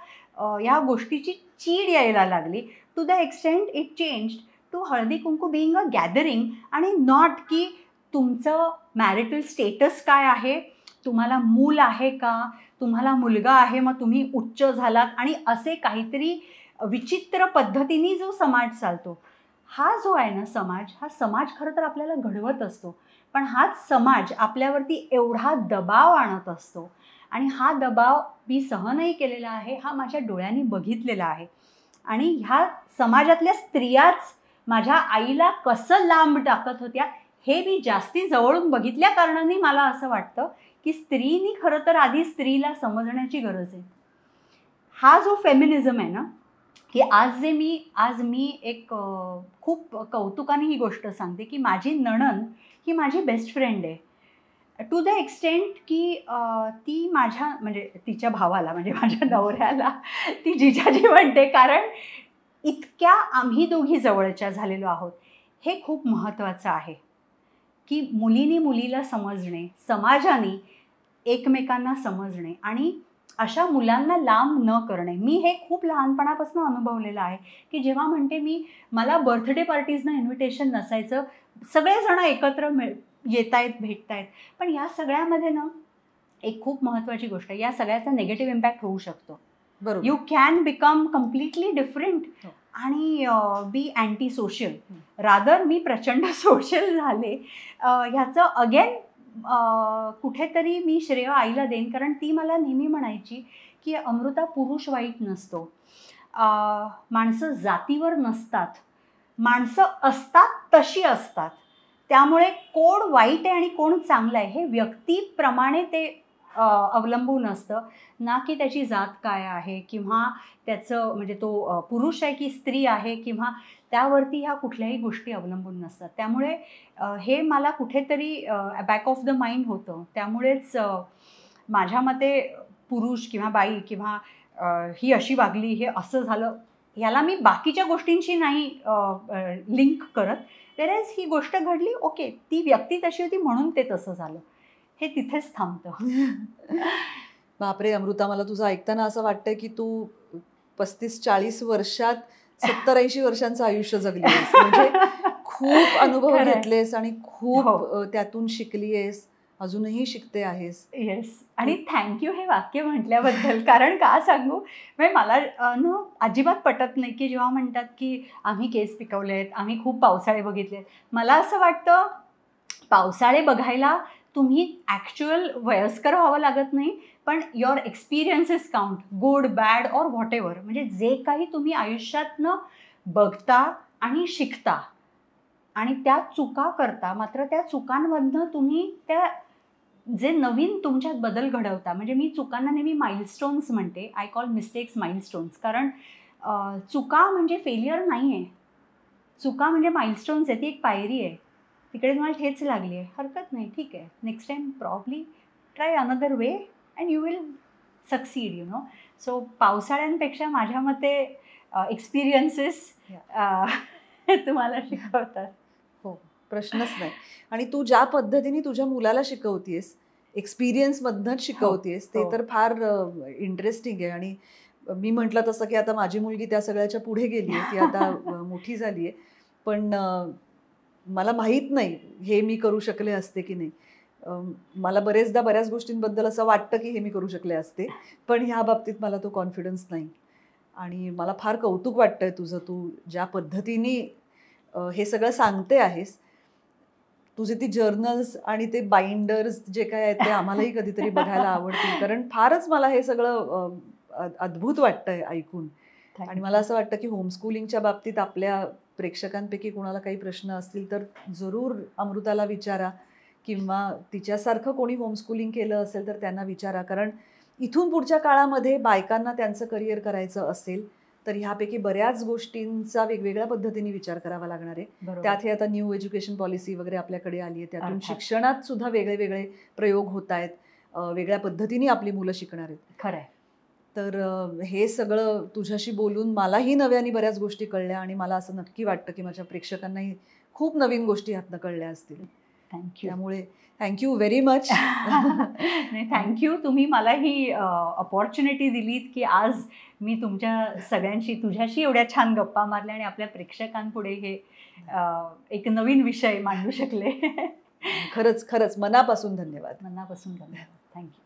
या गोष्टीची चीड यायला लागली. To the extent it changed to Haldi Kunku being a gathering, आणि नॉट की तुमचं मॅरिटल स्टेटस काय आहे, तुम्हाला मूल आहे का, तुम्हाला मुलगा आहे मग तुम्ही उच्च झालात, आणि असे काहीतरी विचित्र पद्धतीने जो समाज चालतो, हा जो आहे ना समाज, हा समाज खरं तर आपल्याला घडवत असतो, पण हाच समाज आपल्यावरती एवढा दबाव आणत असतो. आणि हा दबाव मी सहनही केलेला आहे, हा माझ्या डोळ्यांनी बघितलेला आहे. आणि ह्या समाजातल्या स्त्रियाच माझ्या आईला कसं लांब टाकत होत्या हे मी जास्ती जवळून बघितल्या कारणाने मला असं वाटतं की स्त्रीनी खरं तर आधी स्त्रीला समजण्याची गरज आहे. हा जो फेमिनिझम आहे ना, की आज मी एक खूप कौतुकाने ही गोष्ट सांगते की माझी नणंद ही माझी बेस्ट फ्रेंड आहे. टू द एक्सटेंट की ती माझ्या म्हणजे तिच्या भावाला म्हणजे माझ्या नवऱ्याला ती जिजाजी म्हणते, कारण इतक्या आम्ही दोघी जवळच्या झालेलो आहोत. हे खूप महत्त्वाचं आहे की मुलीनी मुलीला समजणे, समाजाने एकमेकांना समजणे आणि अशा मुलांना लांब न करणे. मी हे खूप लहानपणापासून अनुभवलेलं आहे की जेव्हा म्हणते मी, मला बर्थडे पार्टीजना इन्व्हिटेशन नसायचं, सगळेजण एकत्र येतायत, भेटतायत, पण या सगळ्यामध्ये ना एक खूप महत्त्वाची गोष्ट आहे, या सगळ्याचा निगेटिव्ह इम्पॅक्ट होऊ शकतो. बरोबर. You can become completely different आणि बी अँटी सोशल. रादर मी प्रचंड सोशल झाले. ह्याचं अगेन कुठेतरी मी श्रेय आईला देईन, कारण ती मला नेहमी म्हणायची की अमृता, पुरुष वाईट नसतो, माणसं जातीवर नसतात, माणसं असतात तशी असतात. त्यामुळे कोण वाईट आहे आणि कोण चांगलं आहे हे व्यक्तीप्रमाणे ते अवलंबून असतं, ना की त्याची जात काय आहे किंवा त्याचं म्हणजे तो पुरुष आहे की स्त्री आहे किंवा त्यावरती ह्या कुठल्याही गोष्टी अवलंबून नसतात. त्यामुळे हे मला कुठेतरी बॅक ऑफ द माइंड होतं. त्यामुळेच माझ्या मते पुरुष किंवा बाई किंवा ही अशी वागली, हे असं झालं, ह्याला मी बाकीच्या गोष्टींशी नाही लिंक करत. वेरएज ही गोष्ट घडली, ओके, ती व्यक्ती तशी होती म्हणून ते तसं झालं, हे तिथेच थांबतं. बापरे अमृता, मला तुझं ऐकताना असं वाटतंय की तू 35-40 वर्षात 70-80 वर्षांचं आयुष्य जगली आहेस. म्हणजे खूप अनुभव घेतलेस आणि खूप त्यातून शिकली आहेस, अजूनही शिकते आहेस. येस, आणि थँक्यू हे वाक्य म्हटल्याबद्दल. कारण का सांगू, म्हणजे मला अजिबात पटत नाही की जेव्हा म्हणतात की आम्ही केस पिकवले आहेत, आम्ही खूप पावसाळे बघितले आहेत. मला असं वाटतं पावसाळे बघायला तुम्ही ॲक्च्युअल वयस्कर व्हावं लागत नाही, पण your experiences count, good bad or what ever. म्हणजे जे काही तुम्ही आयुष्यातनं बघता आणि शिकता आणि त्या चुका करता, मात्र त्या चुकांमधनं तुम्ही त्या जे नवीन तुमच्यात बदल घडवता. म्हणजे मी चुकांना नेहमी माइलस्टोन्स म्हणते. I call mistakes milestones. कारण चुका म्हणजे फेलियर नाही आहे, चुका म्हणजे माइलस्टोन्स आहे, ती एक पायरी आहे. तिकडे तुम्हाला ठेच लागली आहे, हरकत नाही, ठीक आहे, next time probably try another way and you will succeed, you know. So पावसाळ्यांपेक्षा माझ्या मते एक्सपिरियन्सेस तुम्हाला शिकवतात. हो, प्रश्नच नाही. आणि तू ज्या पद्धतीने तुझ्या मुलाला शिकवतेस, एक्सपिरियन्समधनंच शिकवतेस, ते तर फार इंटरेस्टिंग आहे. आणि मी म्हटलं तसं की आता माझी मुलगी त्या सगळ्याच्या पुढे गेली आहे, ती आता मोठी झाली आहे, पण मला माहीत नाही हे मी करू शकले असते की नाही. मला बरेचदा बऱ्याच गोष्टींबद्दल असं वाटतं की हे मी करू शकले असते, पण ह्या बाबतीत मला तो कॉन्फिडन्स नाही. आणि मला फार कौतुक वाटतंय तुझं, तू ज्या पद्धतीने हे सगळं सांगते आहेस. तुझे ती जर्नल्स आणि ते बाइंडर्स जे काय आहेत ते आम्हालाही कधीतरी बघायला आवडतील, कारण फारच मला हे सगळं अद्भुत वाटतंय ऐकून. आणि मला असं वाटतं की होमस्कूलिंगच्या बाबतीत आपल्या प्रेक्षकांपैकी कोणाला काही प्रश्न असतील तर जरूर अमृताला विचारा, किंवा तिच्यासारखं कोणी होमस्कूलिंग केलं असेल तर त्यांना विचारा. कारण इथून पुढच्या काळामध्ये बायकांना त्यांचं करिअर करायचं असेल तर ह्यापैकी बऱ्याच गोष्टींचा वेगवेगळ्या पद्धतीने विचार करावा लागणार आहे. त्यात हे आता न्यू एज्युकेशन पॉलिसी वगैरे आपल्याकडे आली आहे, त्यातून शिक्षणात सुद्धा वेगळे वेगळे प्रयोग होत आहेत, वेगळ्या पद्धतीने आपली मुलं शिकणार आहेत. खरं आहे. तर हे सगळं तुझ्याशी बोलून मलाही नव्याने बऱ्याच गोष्टी कळल्या, आणि मला असं नक्की वाटतं की माझ्या प्रेक्षकांनाही खूप नवीन गोष्टी ह्यातनं कळल्या असतील. थँक्यू. त्यामुळे थँक्यू व्हेरी मच. नाही, थँक्यू, तुम्ही मला ही अपॉर्च्युनिटी दिलीत की आज मी तुमच्या सगळ्यांशी, तुझ्याशी एवढ्या छान गप्पा मारल्या आणि आपल्या प्रेक्षकांपुढे हे एक नवीन विषय मांडू शकले. खरंच खरंच मनापासून धन्यवाद. मनापासून धन्यवाद. थँक्यू.